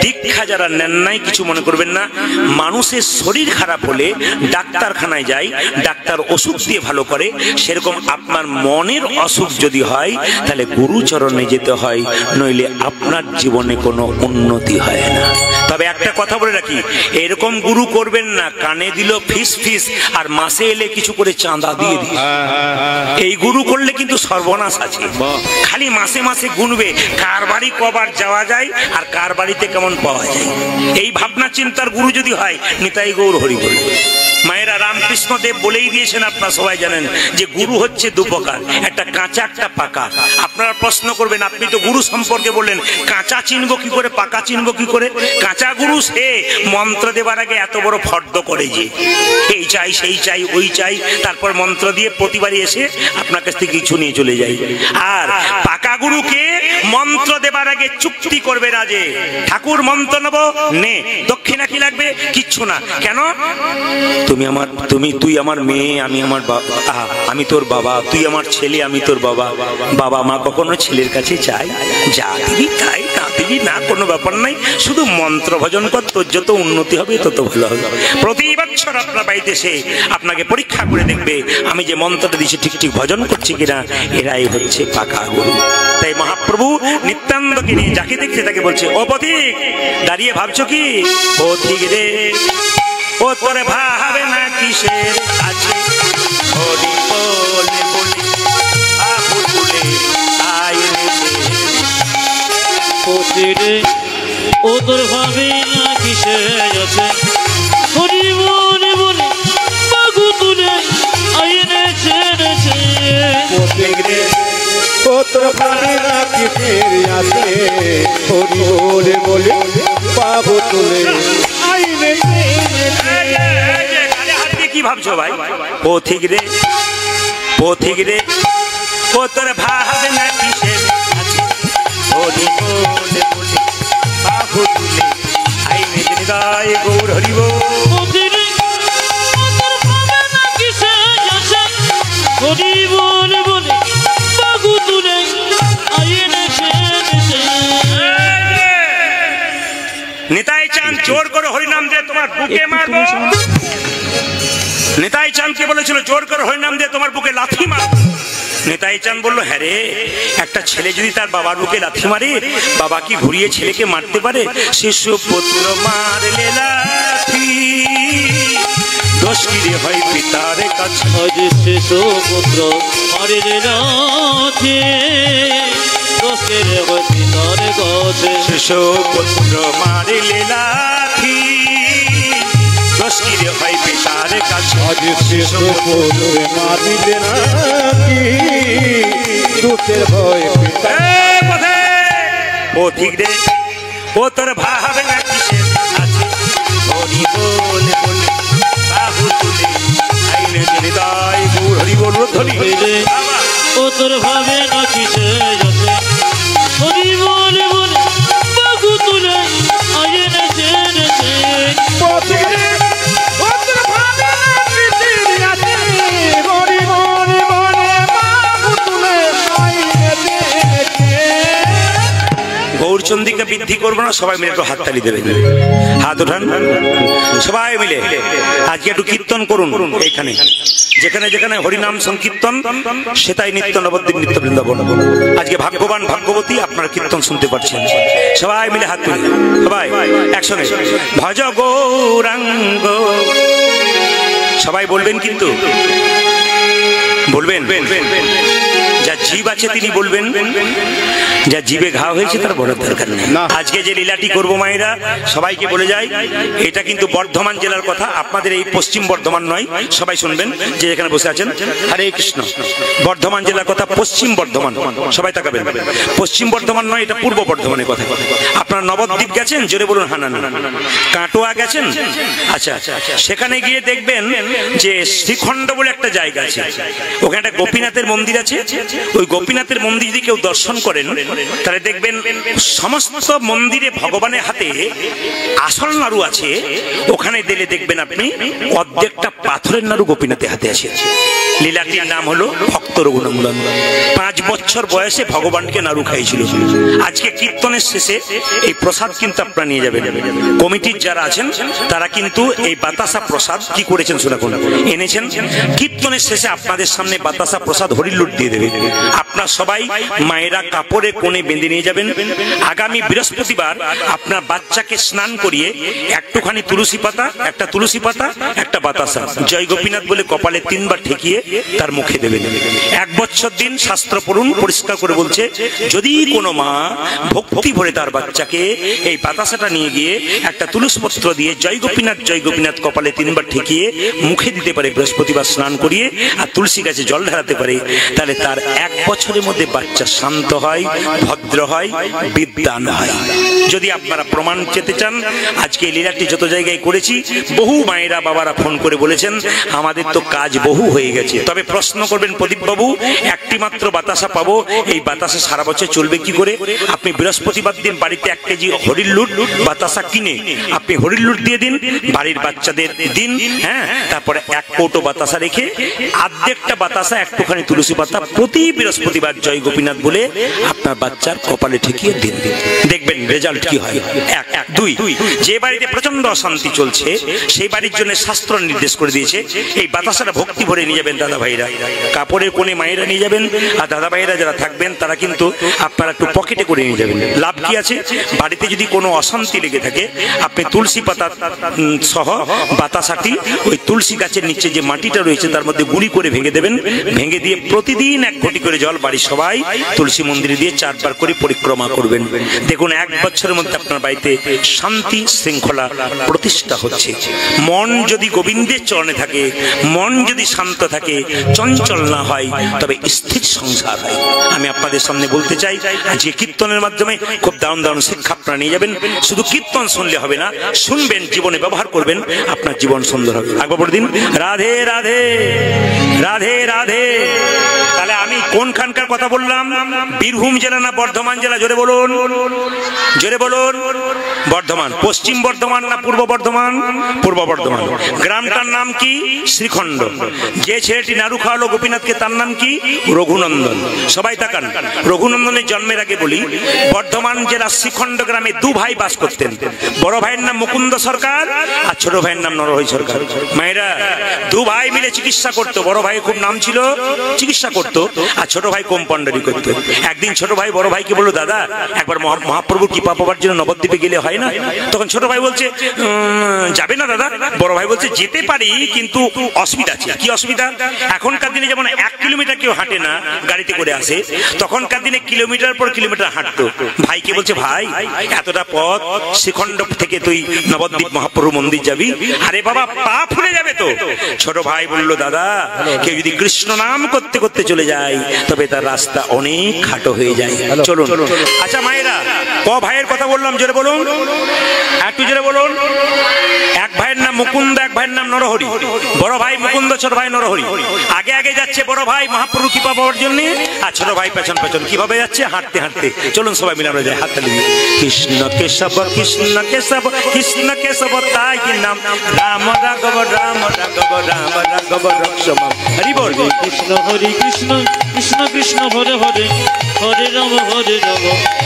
দীক্ষা যারা নেন নাই কিছু মনে করবেন না। মানুষের শরীর খারাপ হলে ডাক্তারখানায় যায়, ডাক্তার ওষুধ দিয়ে ভালো করে, সেরকম আপনার মনের অসুখ যদি হয় তাহলে গুরুচরণে যেতে হয়, নইলে আপনার জীবনে কোনো উন্নতি হয় না। তবে একটা কথা বলে রাখি, এরকম গুরু করবেন না কানে দিল ফিস ফিস আর মাসে এলে কিছু করে চাঁদা দিয়ে দিল। এই গুরু করলে কিন্তু সর্বনাশ আছে। খালি মাসে মাসে গুনবে কার বাড়ি কবার যাওয়া যায় আর কার বাড়িতে কেমন পাওয়া যায়। এই ভাবনা চিন্তার গুরু যদি হয়, নিতাই গৌর হরি বল। মায়েরা রামকৃষ্ণ দেব বলেই দিয়েছেন, আপনারা সবাই জানেন যে গুরু হচ্ছে দুপ্রকার, একটা কাঁচা একটা পাকা। আপনারা প্রশ্ন করবেন, আপনি তো গুরু সম্পর্কে বললেন, কাঁচা চিনবো কি করে, পাকা চিনবো কি করে? কাঁচা গুরু সে মন্ত্র দেবার আগে এত বড় ফর্দ করে যে এই চাই সেই চাই ওই চাই, তারপর মন্ত্র দিয়ে প্রতিবারই এসে আপনার কাছ থেকে কিছু নিয়ে চলে যায়। আর পাকা গুরুকে মন্ত্র দেবার আগে চুক্তি করবে না যে ঠাকুর মন্ত্র নেব নে, দক্ষিণা কি লাগবে, কিচ্ছু না। কেন? তুই আমার মেয়ে, আমি আমার বাবা, আমি তোর বাবা, তুই আমার ছেলে, আমি তোর বাবা। বাবা মা কখনো ছেলের কাছে চায়? যা দিবি তাই, না দিবি না, কোনো ব্যাপার নাই, শুধু মন্ত্র ভজন কর, তোর যত উন্নতি হবে তত ভালো হবে। প্রতি বছর আপনার বাড়িতে এসে আপনাকে পরীক্ষা করে দেখবে আমি যে মন্ত্রটা দিচ্ছি ঠিক ঠিক ভজন করছি কিনা। এরাই হচ্ছে পাকা গুরু। তাই মহাপ্রভু নিত্যানন্দকে নিয়ে যাকে দেখছে তাকে বলছে, ও পথিক, দাঁড়িয়ে ভাবছো কি? পথিক রে, ও তোরে ভাবে না কিসের আছে, হরি বলে বলি আহু তুলে আয় রে। পথিক রে, ও তোর ভাবে না কিসের আছে, হরি বলে বলি আহু তুলে আয় রে ছেড়েছে। পথিক রে, ও তোর ভাবে না কিসের আছে, হরি বলে বলি আহু তুলে আয় রে। কি ভাবছো ভাই? পথিক রে, পথিক রে, ও তোর ভাবে না কিসের আছে, হরি বলে বলি আহু তুলে আই রে হৃদয় গৌর হরি বল। পথিক রে, ও তোর ভাবে না কিসের আছে, হরি বলে বলি আহু তুলে আয় রে ছেড়েছে। নিতাই চাঁদ জোর করে হরিনাম দিয়ে তোমার বুকে মারবো। নিতাই চাঁদকে বলেছিল জোর করে হরিনাম দিয়ে তোমার বুকে লাথি মারবো। নিতাই চাঁদ বললো, হ্যাঁ রে, একটা ছেলে যদি তার বাবার বুকে লাথি মারে, বাবা কি ঘুরিয়ে ছেলেকে মারতে পারে? শিশু পুত্র মারলে লাথি দোষ কিরে হয় পিতার কাছে আজ শেষ পুত্র মারিলে নাথে দোষ কিরে হয় পিতার কাছে শেষ পুত্র মারিলে লাথি দোষ কিরে হয় পিতার কাছে আজ শেষ পুত্র মারিলে নাকি দোষের ভয় পিতা পথিক রে ও তোর ভাবে না কিসে আছে হরি বল বল বাহু তুলে আইনে হৃদয় গৌর হরি বল ধ্বনি হইলে ও তোর ভাবে না কিসে আছে হরি বল বল বাহু তুলে আইনে জেনেছে পথিক রে ও তোর ভাবে না কিসে আছে হরি বল বল বাহু তুলে আইনে জেনেছে গৌরচন্দ্রিকা বৃদ্ধি করবো না, সবাই মিলে একটু হাততালি দেবেন, হাত উঠান সবাই মিলে। আজকে একটু কীর্তন করুন, এইখানে যেখানে যেখানে হরিনাম সংকীর্তন সেটাই নিত্য নবদ্বীপ নিত্য বৃন্দাবন। আজকে ভাগ্যবান ভাগ্যবতী আপনারা কীর্তন শুনতে পাচ্ছেন। সবাই মিলে হাত তুলে সবাই একসঙ্গে ভজ গৌরাঙ্গ, সবাই বলবেন কিন্তু বলবেন, যা জীব আছে তিনি বলবেন, যা জীবে ঘা হয়েছে তার বড় দরকার নেই। আজকে যে লীলাটি করবো মায়েরা সবাইকে বলে যায়, এটা কিন্তু বর্ধমান জেলার কথা, আপনাদের এই পশ্চিম বর্ধমান নয়, সবাই শুনবেন যে এখানে বসে আছেন। হরে কৃষ্ণ, বর্ধমান জেলার কথা পশ্চিম বর্ধমান, সবাই তাকাবেন, পশ্চিম বর্ধমান নয়, এটা পূর্ব বর্ধমানের কথা। আপনারা নবদ্বীপ গেছেন? জোরে বলুন হ্যাঁ না না। কাটোয়া গেছেন? আচ্ছা, সেখানে গিয়ে দেখবেন যে শ্রীখণ্ড বলে একটা জায়গা আছে, ওখানে একটা গোপীনাথের মন্দির আছে। ওই গোপীনাথের মন্দির যদি কেউ দর্শন করেন তাহলে দেখবেন সমস্ত মন্দিরে ভগবানের হাতে আসল নাড়ু আছে, ওখানে দিলে দেখবেন আপনি অর্ধেকটা পাথরের নাড়ু গোপীনাথের হাতে আছে। লীলাটির নাম হলো ভক্ত রঘুনন্দন। 5 বছর বয়সে ভগবানকে নাড়ু খাইছিল। আজকে কীর্তনের শেষে এই প্রসাদ কিন্তু আপনারা নিয়ে যাবেন। কমিটির যারা আছেন তারা কিন্তু এই বাতাসা প্রসাদ কি করেছেন শোনা এনেছেন। কীর্তনের শেষে আপনাদের সামনে বাতাসা প্রসাদ হরিলুট দিয়ে দেবে। আপনার সবাই মায়েরা কাপড়ে কোণে বেঁধে নিয়ে যাবেন। আগামী বৃহস্পতিবার আপনার বাচ্চাকে স্নান করিয়ে একটুখানি তুলসী পাতা, একটা তুলসী পাতা, একটা বাতাসা, জয় গোপীনাথ বলে কপালে 3 বার ঠেকিয়ে তার মুখে দেবেন। 1 বছর দিন শাস্ত্র পড়ুন, পরিষ্কার করে বলছে যদি কোনো মা ভক্তি ভরে তার বাচ্চাকে এই বাতাসাটা নিয়ে গিয়ে একটা তুলসী পত্র দিয়ে জয় গোপীনাথ কপালে 3 বার ঠেকিয়ে মুখে দিতে পারে, বৃহস্পতিবার স্নান করিয়ে আর তুলসী গাছে জল ঢালাতে পারে, তাহলে তার 1 বছরের মধ্যে বাচ্চা শান্ত হয়, ভদ্র হয়, বিদ্যান হয়। যদি আপনারা প্রমাণ চেতে চান, আজকে এই লীলাটি যত জায়গায় করেছি বহু মায়েরা বাবারা ফোন করে বলেছেন আমাদের তো কাজ বহু হয়ে গেছে। তবে প্রশ্ন করবেন প্রদীপ বাবু, একটি মাত্র বাতাসা পাবো, এই বাতাসা সারা বছর চলবে কি করে? আপনি বৃহস্পতিবার দিন বাড়িতে 1 কেজি হরিলুট বাতাসা কিনে আপনি হরিলুট দিয়ে দিন, বাড়ির বাচ্চাদের দিন, হ্যাঁ, তারপরে 1 কৌটো বাতাসা রেখে অর্ধেকটা বাতাসা একটুখানি তুলসী পাতা প্রতি বৃহস্পতিবার জয় গোপীনাথ বলে আপনার বাচ্চার কপালে ঠেকিয়ে দিন, দেখবেন রেজাল্ট কি হয়। 1 2 যে বাড়িতে প্রচন্ড অশান্তি চলছে সেই বাড়ির জন্য শাস্ত্র নির্দেশ করে দিয়েছে এই বাতাসাটা ভক্তি ভরে নিয়ে যাবেন দাদা ভাইরা, কাপড়ের কোণে মায়েরা নিয়ে যাবেন, আর দাদা ভাইরা যারা থাকবেন তারা কিন্তু আপনারা একটু পকেটে করে নিয়ে যাবেন। লাভ কি আছে? বাড়িতে যদি কোনো অশান্তি লেগে থাকে আপনি তুলসী পাতা সহ বাতাসাটি ওই তুলসী গাছের নিচে যে মাটিটা রয়েছে তার মধ্যে গুঁড়ি করে ভেঙে দেবেন, ভেঙে দিয়ে প্রতিদিন 1 ঘটি করে জল বাড়ির সবাই তুলসী মন্দিরে দিয়ে 4 বার করে পরিক্রমা করবেন। দেখুন 1 বছরের মধ্যে আপনার বাড়িতে শান্তি শৃঙ্খলা প্রতিষ্ঠা হচ্ছে। মন যদি গোবিন্দের চরণে থাকে, মন যদি শান্ত থাকে, চঞ্চল না হয়, তবে স্থির সংসার হয়। আমি আপনাদের সামনে বলতে চাই যে কীর্তনের মাধ্যমে খুব দারুণ দারুণ শিক্ষা আপনারা নিয়ে যাবেন। শুধু কীর্তন শুনলে হবে না, শুনবেন, জীবনে ব্যবহার করবেন, আপনার জীবন সুন্দর হবে। একবার বলে দিন রাধে রাধে রাধে রাধে। তাহলে আমি কোনখানকার কথা বললাম? বীরভূম জেলা না বর্ধমান জেলা? জোরে বলুন, জোরে বলুন। বর্ধমান। পশ্চিম বর্ধমান না পূর্ব বর্ধমান? পূর্ব বর্ধমান। গ্রামটার নাম কি? শ্রীখণ্ড। যে ছেলেটি নাড়ু খাওয়ালো গোপীনাথকে তার নাম কি? রঘুনন্দন। সবাই তাকান। রঘুনন্দনের জন্মের আগে বলি, বর্ধমান জেলার শ্রীখণ্ড গ্রামে 2 ভাই বাস করতেন। বড় ভাইয়ের নাম মুকুন্দ সরকার আর ছোট ভাইয়ের নাম নরহরি সরকার। মায়েরা দু ভাই মিলে চিকিৎসা করতো। বড় ভাই খুব নাম ছিল, চিকিৎসা করতো, আর ছোট ভাই কম্পাউন্ডারি করতো। একদিন ছোট ভাই বড় ভাইকে বললো, দাদা একবার মহাপ্রভুর কৃপা পাবার জন্য নবদ্বীপে গেলে হয় না? তখন ছোট ভাই বলছে, যাবে না দাদা? বড় ভাই বলছে, যেতে পারি, কিন্তু অসুবিধা আছে। কি অসুবিধা? এখনকার দিনে যেমন 1 কিলোমিটার কেউ হাঁটে না, গাড়িতে করে আসে, তখনকার দিনে কিলোমিটার পর কিলোমিটার হাঁটতো। ভাইকে বলছে, ভাই এতটা পথ শ্রীখণ্ড থেকে তুই নবদ্বীপ মহাপ্রভু মন্দির যাবি? আরে বাবা, পা ফুলে যাবে তো। ছোট ভাই বললো, দাদা কেউ যদি কৃষ্ণ নাম করতে করতে চলে যায় তবে তার রাস্তা অনেক খাটো হয়ে যায়, চলুন। আচ্ছা মায়েরা, ক ভাইয়ের কথা বললাম জোরে বলুন, একটু জোরে বলুন। এক ভাইয়ের নাম মুকুন্দ, এক ভাইয়ের নাম নরহরি। বড় ভাই মুকুন্দ, ছোট ভাই নরহরি। আগে আগে যাচ্ছে বড় ভাই মহাপ্রভু কৃপা পাওয়ার জন্য, আর ছোট ভাই পেছন পেছন। কিভাবে যাচ্ছে? হাঁটতে হাঁটতে। চলুন সবাই মিলে আমরা যাই, হাত তালি দিয়ে। কৃষ্ণ কেশব কৃষ্ণ কেশব কৃষ্ণ কেশব তাই নাম, রাম রাঘব রাম রাঘব রাম রাঘব রক্ষম। হরি বল। কৃষ্ণ হরি কৃষ্ণ কৃষ্ণ কৃষ্ণ হরে হরে, হরে রাম হরে রাম,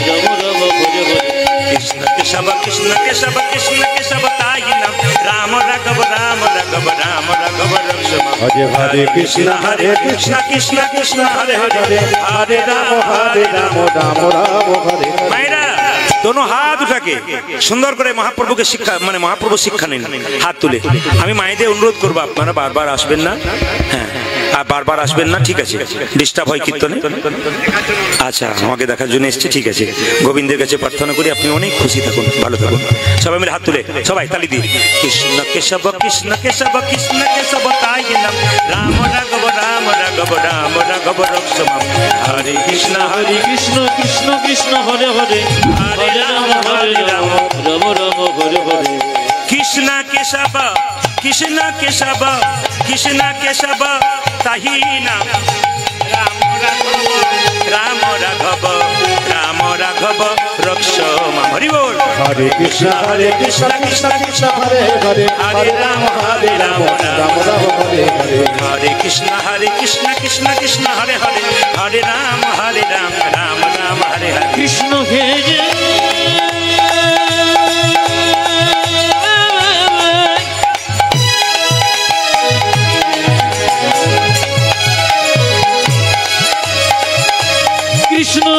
রাম রাম হরে হরে। কৃষ্ণ কেশব কৃষ্ণ কেশব কৃষ্ণ কেশব তাই নাম, রাম রাঘব রাম রাঘব রাম রাঘব রক্ষম। হরে হরে কৃষ্ণ হরে কৃষ্ণ কৃষ্ণ কৃষ্ণ হরে হরে, হরে রাম রাম রাম হরে। মায়েরা दोनों हाथ उठा के सुंदर करे महाप्रभु के शिक्षा माने महाप्रभु शिक्षा नहीं हाथ तुले আমি মায়েদের অনুরোধ করব আপনারা বারবার আসবেন না হ্যাঁ আর বারবার আসবেন না ঠিক আছে ডিস্টার্ব হয় কীর্তনে আচ্ছা আমাকে দেখার জন্য এসেছে ঠিক আছে গোবিন্দের কাছে প্রার্থনা করি আপনি অনেক খুশি থাকুন ভালো থাকুন সবাই মিলে হাত তুলে সবাই তালি দিই কৃষ্ণ কেশব কৃষ্ণ কেশব কৃষ্ণ কেশব তাই নাম রাম রাঘব রাম রাঘব রাম রাঘব রক্ষম হরে কৃষ্ণ কৃষ্ণ কৃষ্ণ হরে হরে হরে রাম রাম রাম হরে হরে কৃষ্ণ কেশব কৃষ্ণ কেশব কৃষ্ণ কেশব তাহি নাম রাম রাঘব রাম রাঘব রক্ষম হরি বল হরে কৃষ্ণ কৃষ্ণ কৃষ্ণ হরে হরে হরে রাম রাম রাম হরে হরে হরে কৃষ্ণ কৃষ্ণ কৃষ্ণ হরে হরে হরে রাম রাম রাম হরে হরে কৃষ্ণ হে যে কৃষ্ণ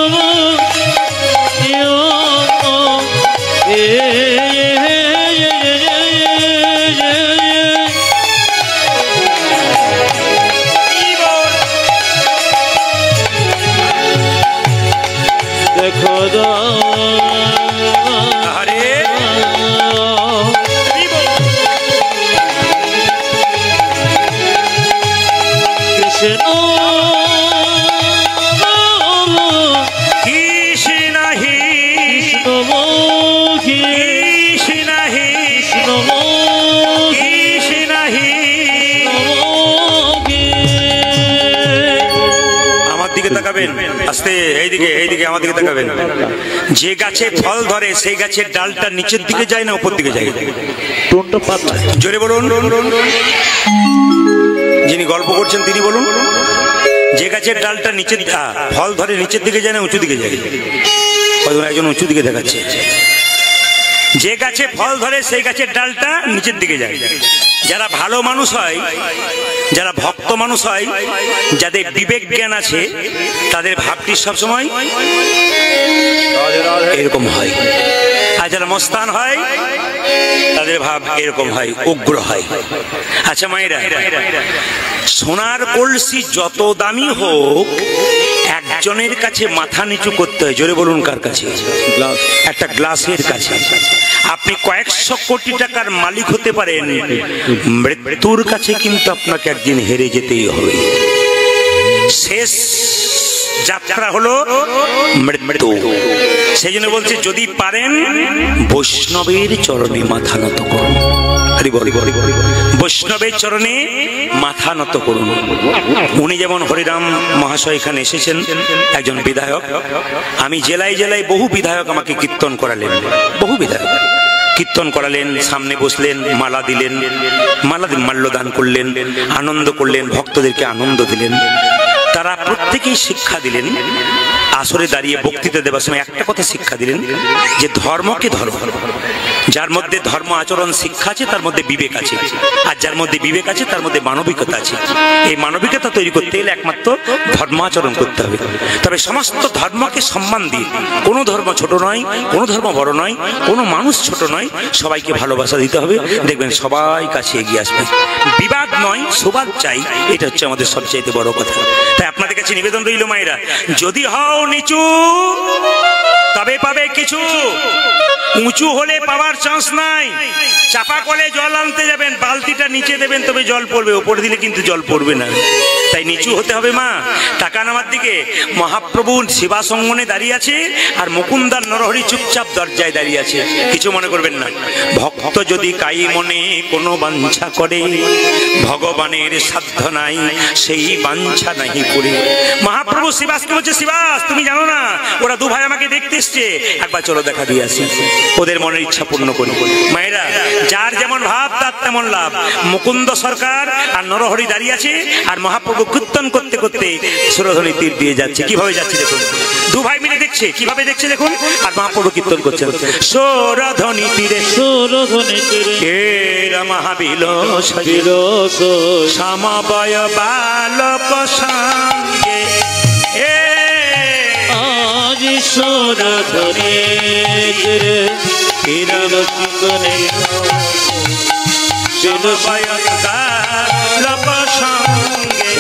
দেখো হরে কৃষ্ণ আস্তে এইদিকে আমার দিকে তাকাবেন যে গাছে ফল ধরে সেই গাছের ডালটা নিচের দিকে যায় না উপর দিকে যায় জোরে বলুন যিনি গল্প করছেন তিনি বলুন যে গাছের ডালটা নিচের ফল ধরে নিচের দিকে যায় না উঁচু দিকে যায় একজন উঁচু দিকে দেখাচ্ছে যে গাছে ফল ধরে সেই গাছের ডালটা নিচের দিকে যায় যারা ভালো মানুষ হয় যারা ভক্ত মানুষ হয় যাদের বিবেক জ্ঞান আছে তাদের ভাবটি সবসময় এরকম হয় আর যারা মস্তান হয় তাদের ভাব এরকম হয় উগ্র হয় আচ্ছা মায়েরা সোনার কলসি যত দামি হোক একজনের কাছে মাথা নিচু করতে হয় জোরে বলুন কার কাছে একটা গ্লাসের কাছে আপনি কয়েকশো কোটি টাকার মালিক হতে পারেন মৃত্যুর কাছে কিন্তু আপনাকে একদিন হেরে যেতেই হবে শেষ যাত্রা হলো মৃত্যু সেই জন্য বলছে যদি পারেন বৈষ্ণবের চরণে মাথা নত করুন বৈষ্ণবের চরণে মাথা নত করুন উনি যেমন হরিরাম মহাশয় এখানে এসেছেন একজন বিধায়ক আমি জেলায় জেলায় বহু বিধায়ক আমাকে কীর্তন করালেন বহু বিধায়ক কীর্তন করালেন সামনে বসলেন মালা দিলেন মাল্যদান করলেন আনন্দ করলেন ভক্তদেরকে আনন্দ দিলেন তারা প্রত্যেকেই শিক্ষা দিলেন আসরে দাঁড়িয়ে বক্তৃতা দেবার সময় একটা কথা শিক্ষা দিলেন যে ধর্মকে ধর্ম, যার মধ্যে ধর্ম আচরণ শিক্ষা আছে তার মধ্যে বিবেক আছে, আর যার মধ্যে বিবেক আছে তার মধ্যে মানবিকতা আছে। এই মানবিকতা তৈরি করতে গেলে একমাত্র ধর্মাচরণ করতে হবে। তবে সমস্ত ধর্মকে সম্মান দিয়ে, কোনো ধর্ম ছোট নয়, কোনো ধর্ম বড় নয়, কোনো মানুষ ছোট নয়, সবাইকে ভালোবাসা দিতে হবে। দেখবেন সবাই কাছে এগিয়ে আসবে। বিবাদ নয়, সুবাদ চাই, এটা হচ্ছে আমাদের সবচাইতে বড় কথা। তাই আপনাদের কাছে নিবেদন রইল মায়েরা, যদি হও নিচু তবে পাবে কিছু, উঁচু হলে পাওয়ার চান্স নাই। চাপা কলে জল আনতে যাবেন, বালতিটা নিচে দেবেন তবে জল পড়বে, ওপরে দিলে কিন্তু জল পড়বে না। তাই নিচু হতে হবে মা। টাকা নামার দিকে মহাপ্রভু সেবা সঙ্গনে দাঁড়িয়ে আছে, আর মুকুন্দার নরহরি চুপচাপ দরজায় দাঁড়িয়ে আছে। কিছু মনে করবেন না। ভক্ত যদি কাই মনে কোনো বাঞ্ছা করে, ভগবানের সাধ্য নাই সেই বাঞ্ছা নাহি করে। মহাপ্রভু শিবাসকে বলছে, শিবাস তুমি জানো না ওরা দু ভাই আমাকে দেখতে এসছে, একবার চলো দেখা দিয়ে আসি, ওদের মনের ইচ্ছা পূর্ণ করি। মায়েরা, যার যেমন ভাব তার তেমন লাভ। মুকুন্দ সরকার আর নরহরি দাঁড়িয়ে আছে, আর মহাপ্রভু কীর্তন করতে করতে সুরধ্বনি তীর দিয়ে যাচ্ছে। কিভাবে যাচ্ছে দেখুন, দু ভাই মিলে দেখছে, কিভাবে দেখছে দেখুন, আর মহাপ্রভু কীর্তন করছেন। সুরধ্বনি তীরে, সুরধ্বনি তীরে মহাবিল সমবয় বালক সঙ্গে, আজ সুরধ্বনি তীরে সমবয় বালক সঙ্গে,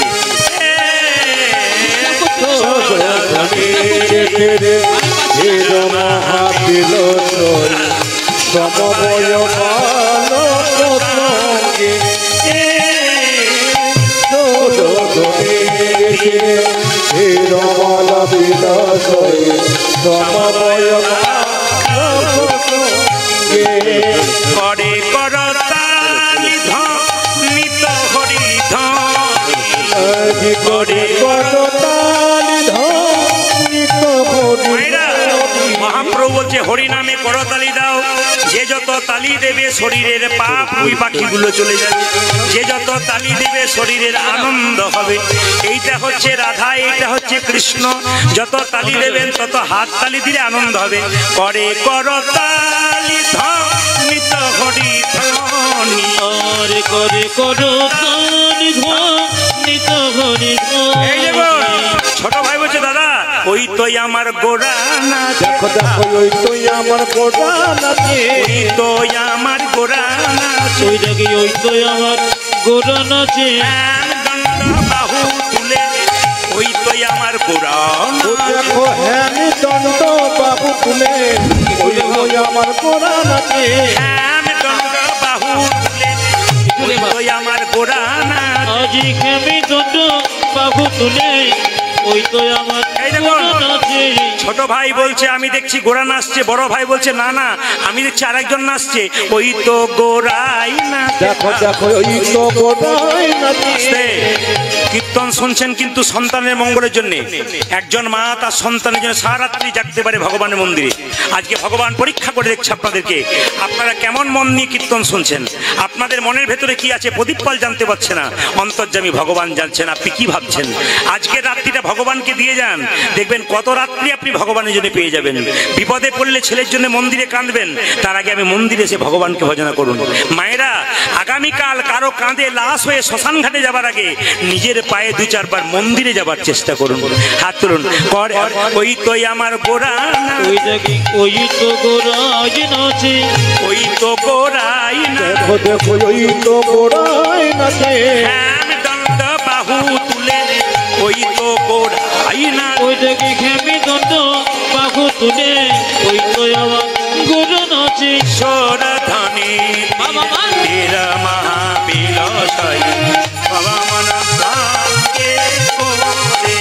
মহাবিল সমবয় বালক সঙ্গে, রমাল বিলাসয় সমবয় বালক সঙ্গে। করে করতালি ধনিত হরি ধনি, করে করতালি ধনিত হরি। মহাপ্রভু বলছে হরি নামে করতালি দাও। যে যত তালি দেবে শরীরের পাপ রুই পাখিগুলো চলে যাবে, যে যত তালি দেবে শরীরের আনন্দ হবে। এইটা হচ্ছে রাধা, এইটা হচ্ছে কৃষ্ণ। যত তালি দেবেন তত হাত তালি দিলে আনন্দ হবে। করে করতালি ধনিত হরি ধনি, করে করে করতালি ধনিত হরি এই দেখুন ছোট ভাই বলছে, দাদা ওই তো আমার গোড়া নাচ, দেখো দেখো ওই তো আমার গোড়া নাচে, ওই তো আমার গোড়া নাচ, ওই দেখি ওই তো আমার গোড়া নাচে, বাহু তুলে ওই তো আমার গোড়া ও দেখো হ্যাঁ দণ্ড বাহু তুলে, ওই ওই আমার গোড়া নাচে, বাহু তুলে ওই তো আমার গোড়া নাচ। আজি খেমি দণ্ড বাহু তুলে, ওই তো আমার গোড়া নাচে। ছোট ভাই বলছে আমি দেখছি গোড়া নাচছে, বড় ভাই বলছে না না আমি দেখছি আরেকজন নাচছে, ওই তো গোড়াই নাচে। দেখো দেখো ওই তো গোড়াই নাচে। কীর্তন শুনছেন কিন্তু সন্তানের মঙ্গলের জন্য। একজন মা তার সন্তানের জন্য সারা রাত্রি জাগতে পারে ভগবানের মন্দিরে। আজকে ভগবান পরীক্ষা করে দেখছে আপনাদেরকে, আপনারা কেমন মন নিয়ে কীর্তন শুনছেন, আপনাদের মনের ভেতরে কি আছে প্রদীপ পাল জানতে পারছে না, অন্তর্যামী ভগবান জানছেন আপনি কি ভাবছেন। আজকের রাত্রিটা ভগবানকে দিয়ে যান, দেখবেন কত রাত্রি আপনি ভগবানের জন্য পেয়ে যাবেন। বিপদে পড়লে ছেলের জন্য মন্দিরে কাঁদবেন, তার আগে আমি মন্দিরে এসে ভগবানকে ভজনা করুন। মায়েরা, আগামীকাল কারো কাঁধে লাশ হয়ে শ্মশান ঘাটে যাবার আগে নিজের পায়ে দু চারবার মন্দিরে যাবার চেষ্টা করুন। হাত তুলুন। ওই তো আমার গোড়া, ওই দেখি ওই তো গোড়াই নাচে, ওই তো গোড়াই দেখো দেখো ওই তো গোড়াই নাচে, দণ্ড বাহু তুলে ওই তো গোড়াই না, ওই দেখি খেমি দণ্ড বাহু তুলে, ওই তো আমার গোড়া নাচে। সুরধ্বনি তেরা মহাবিলাসয় ভগবান সঙ্গে করে।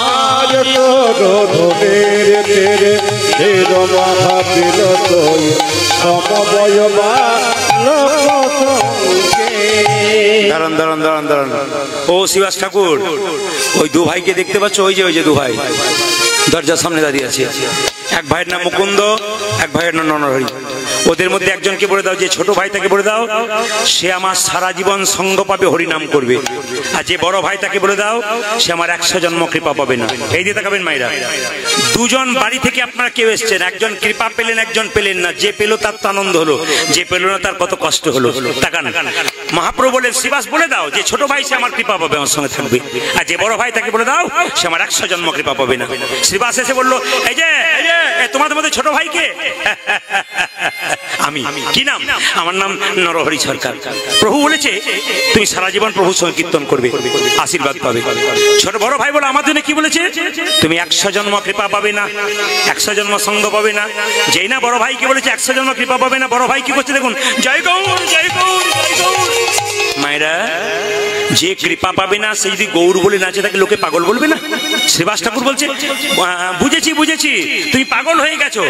আজ সুরধ্বনির তীরে মহাবিল সমবয় বালক সঙ্গে। দাঁড়ান দাঁড়ান দাঁড়ান দাঁড়ান, ও শিবাস ঠাকুর, ওই দু ভাইকে দেখতে পাচ্ছ, ওই যে দু ভাই, দরজার সামনে দাঁড়িয়ে আছে। এক ভাইয়ের নাম মুকুন্দ, এক ভাইয়ের নাম নরহরি। ওদের মধ্যে একজনকে বলে দাও, যে ছোট ভাই তাকে বলে দাও সে আমার সারা জীবন সঙ্গ পাবে, হরিনাম করবে। আর যে বড় ভাই তাকে বলে দাও সে আমার 100 জন্ম কৃপা পাবে না। এই দিয়ে তাকাবেন মায়েরা। দুজন বাড়ি থেকে আপনারা কেউ এসছেন, একজন কৃপা পেলেন, একজন পেলেন না। যে পেল তার তো আনন্দ হলো, যে পেল না তার কত কষ্ট হলো। তাকান, মহাপ্রভু বলেন শ্রীবাস বলে দাও যে ছোট ভাই সে আমার কৃপা পাবে, আমার সঙ্গে থাকবে। আর যে বড় ভাই তাকে বলে দাও সে আমার 100 জন্ম কৃপা পাবে না। শ্রীবাস এসে বললো, এই যে তোমাদের মধ্যে ছোট ভাই কে? আমি। কি নাম? আমার নাম নরহরি সরকার। প্রভু বলেছে তুমি সারা জীবন প্রভুর সঙ্গে কীর্তন করবে, আশীর্বাদ পাবে। ছোট বড় ভাই বলে আমার জন্য কি বলেছে? তুমি 100 জন্ম কৃপা পাবে না, 100 জন্ম সঙ্গ পাবে না। যেই না বড় ভাই কি বলেছে 100 জন্ম কৃপা পাবে না, বড় ভাই কি করছে দেখুন, জয় গৌর জয় গৌর জয় গৌর। মায়েরা, যে কৃপা পাবে না সে যদি গৌর বলে নাচে তাকে লোকে পাগল বলবে না? শ্রীবাস ঠাকুর বলছে বুঝেছি বুঝেছি, তুমি পাগল হয়ে গেছো।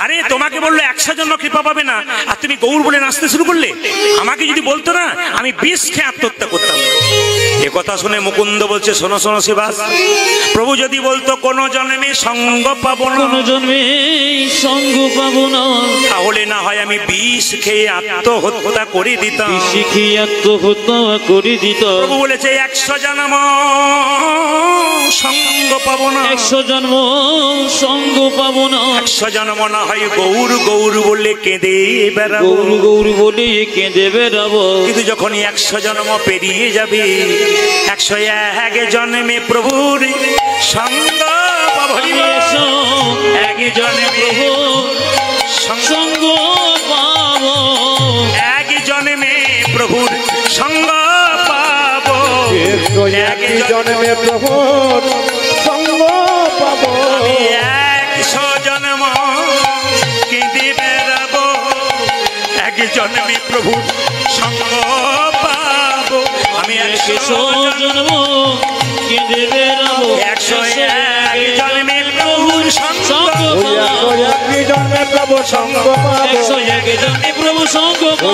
আরে তোমাকে বললো 100 জন্ম কৃপা পাবে না, আর তুমি গৌর বলে নাচতে শুরু করলে। আমাকে যদি বলতো না আমি 20 খেয়ে আত্মহত্যা করতাম। এ কথা শুনে মুকুন্দ বলছে, শোনো শোনো শ্রীবাস, প্রভু যদি বলতো কোন জন্মে সঙ্গ পাবো না, কোন জন্মে সঙ্গ পাবো না, তাহলে না হয় আমি 20 খেয়ে আত্মহত্যা করে দিতাম। 20 খেয়ে আত্মহত্যা করে দিতাম। প্রভু বলেছে 100 জন্ম সঙ্গ পাবো না, 100 জন্ম সঙ্গ পাবো না, 100 জন্ম না হয় গৌর গৌর বলে কেঁদে বেড়াবো, গৌর গৌর বলে কেঁদে বেড়াবো। কিন্তু যখন 100 জন্ম পেরিয়ে যাবে, 101 জন্মে প্রভুর সঙ্গ পাবো, 1 জন্মে সঙ্গ পাবো, 1 জন্মে প্রভুর সঙ্গ পাবো, 101 জন্মে প্রভুর সঙ্গ পাবো। আমি 100 জন্ম কেঁদে বেড়াবো, 1 জন্মে প্রভুর সঙ্গ পাবো। আমি 100 জন্ম কেঁদে বেড়াবো, 101 জন্মে প্রভুর সঙ্গ সঙ্গ পাবো, 101 জন্মে প্রভু সঙ্গ পাবো। 101 জন্মে প্রভু সঙ্গ পাবো,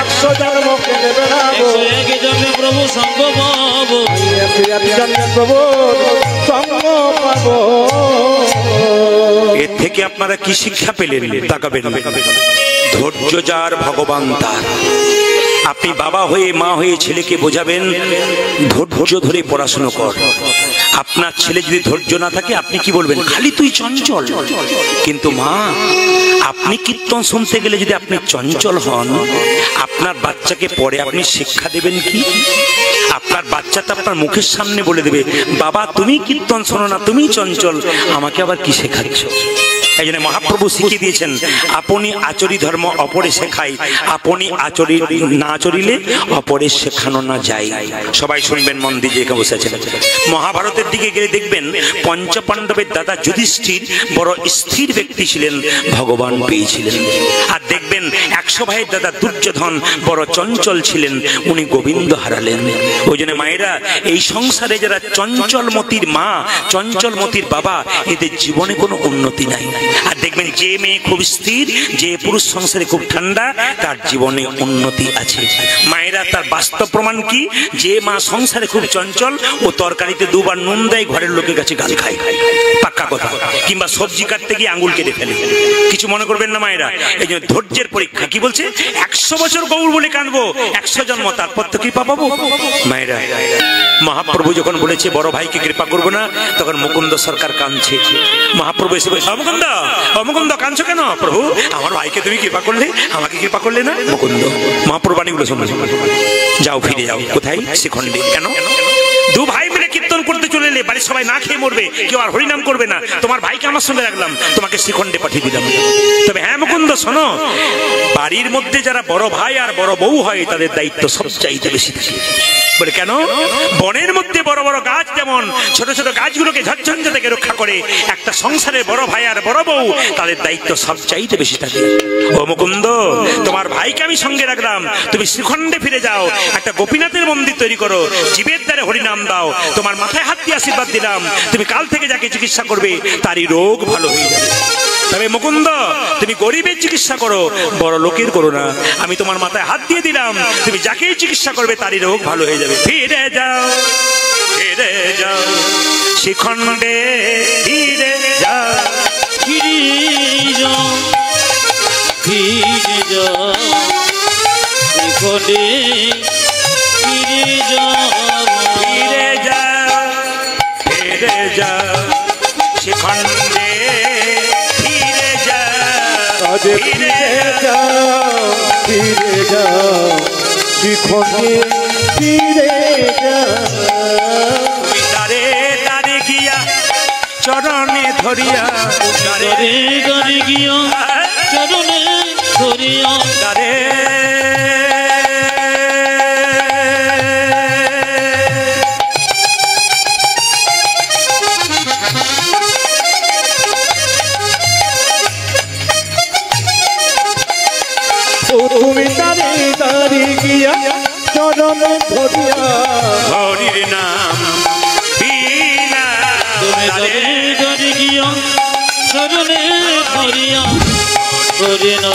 100 জন্ম কেঁদে বেড়াবো, 101 জন্মে প্রভু সঙ্গ পাবো, 101 জন্মে প্রভু সঙ্গ পাবো। এর থেকে আপনারা কি শিক্ষা পেলেন? তাকাবেন, ধৈর্য যার ভগবান তার। আপনি বাবা হয়ে মা হয়ে ছেলেকে বোঝাবেন ধৈর্য ধরে পড়াশোনা কর। আপনার ছেলে যদি ধৈর্য না থাকে আপনি কি বলবেন? খালি তুই চঞ্চল। কিন্তু মা, আপনি কীর্তন শুনতে গেলে যদি আপনি চঞ্চল হন, আপনার বাচ্চাকে পরে আপনি শিক্ষা দেবেন কি? আপনার বাচ্চাটা আপনার মুখের সামনে বলে দেবে, বাবা তুমি কীর্তন শোনো না, তুমি চঞ্চল, আমাকে আবার কি শেখাচ্ছ? এই জন্য মহাপ্রভু শিখিয়ে দিয়েছেন, আপনি আচরি ধর্ম অপরে শেখাই, আপনি আচরি না আচরিলে অপরে শেখানো না যায়। সবাই শুনবেন মন দিয়ে, যে বসে আছেন। মহাভারতের দিকে গেলে দেখবেন পঞ্চপাণ্ডবের দাদা যুধিষ্ঠির বড় স্থির ব্যক্তি ছিলেন, ভগবান পেয়েছিলেন। আর দেখবেন 100 ভাইয়ের দাদা দুর্যোধন বড় চঞ্চল ছিলেন, উনি গোবিন্দ হারালেন। ওই জন্য মায়েরা, এই সংসারে যারা চঞ্চলমতির মা, চঞ্চলমতির বাবা, এদের জীবনে কোনো উন্নতি নাই। আর দেখবেন যে মেয়ে খুব স্থির, যে পুরুষ সংসারে খুব ঠান্ডা, তার জীবনে উন্নতি আছে। মায়েরা, তার বাস্তব প্রমাণ কি? যে মা সংসারে খুব চঞ্চল, ও তরকারিতে 2 বার নুন দেয়, ঘরের লোকের কাছে গাল খায়, পাক্কা কথা। কিংবা সবজি কাটতে গিয়ে আঙুল কেটে ফেলে। কিছু মনে করবেন না মায়েরা। এই জন্য ধৈর্যের পরীক্ষা। কি বলছে? 100 বছর গৌর বলে কাঁদবো, 100 জন্ম, তারপর তো কৃপা পাবো। মায়েরা, মহাপ্রভু যখন বলেছে বড় ভাইকে কৃপা করবো না, তখন মুকুন্দ সরকার কাঁদছে। মহাপ্রভু এসে বলছে, মুকুন্দ মুকুন্দ কাঁদছো কেন? প্রভু, আমার ভাইকে তুমি কৃপা করলে, আমাকে কৃপা করলে না। মুকুন্দ, মহাপ্রভু বাণীগুলো শোনো, যাও ফিরে যাও। কোথায়? শ্রীখণ্ডে। কেন? 2 ভাই মিলে কীর্তন করতে চলে এলে, বাড়ির সবাই না খেয়ে মরবে, কেউ আর হরিনাম করবে না। তোমার ভাইকে আমার সঙ্গে রাখলাম, তোমাকে শ্রীখণ্ডে পাঠিয়ে দিলাম। তবে হ্যাঁ মুকুন্দ শোনো, বাড়ির মধ্যে যারা বড় ভাই আর বড় বউ হয়, তাদের দায়িত্ব সবচাইতে বেশি থাকে। বলে কেন? বনের মধ্যে বড় বড় গাছ যেমন ছোট ছোট গাছগুলোকে ঝড়ঝঞ্ঝা থেকে রক্ষা করে, একটা সংসারে বড় ভাই আর বড় বউ, তাদের দায়িত্ব সবচাইতে বেশি থাকে। ও মুকুন্দ, তোমার ভাইকে আমি সঙ্গে রাখলাম, তুমি শ্রীখণ্ডে ফিরে যাও, একটা গোপীনাথের মন্দির তৈরি করো, জীবের দ্বারে হরিনাম দাও, তোমার মাথায় হাত দিয়ে আশীর্বাদ দিলাম, তুমি কাল থেকে যাকে চিকিৎসা করবে তারই রোগ ভালো হয়ে যাবে। তবে মুকুন্দ, তুমি গরিবের চিকিৎসা করো, বড় লোকের করো না। আমি তোমার মাথায় হাত দিয়ে দিলাম, তুমি যাকেই চিকিৎসা করবে তারই রোগ ভালো হয়ে যাবে। ফিরে যাও, ফিরে যাও, শিখণ্ডে ফিরে যা ফিরে যা ফিরে যা শিখণ্ডে ফিরে যা ফিরে যা ফিরে যা শিখণ্ডে ফিরে যা আরে ফিরে যা ফিরে যা শিখণ্ডে ফিরে যা তুমি দারে দারে গিয়া চরণে ধরিয়া দারে গরে গরে গিয়া চরণে ধরিয়া দারে ও তুমি তারে তারে গিয়া চরণে ধরিয়া হরির নাম বিনা তুমি দারে গরে গরে গিয়া চরণে ধরিয়া করে না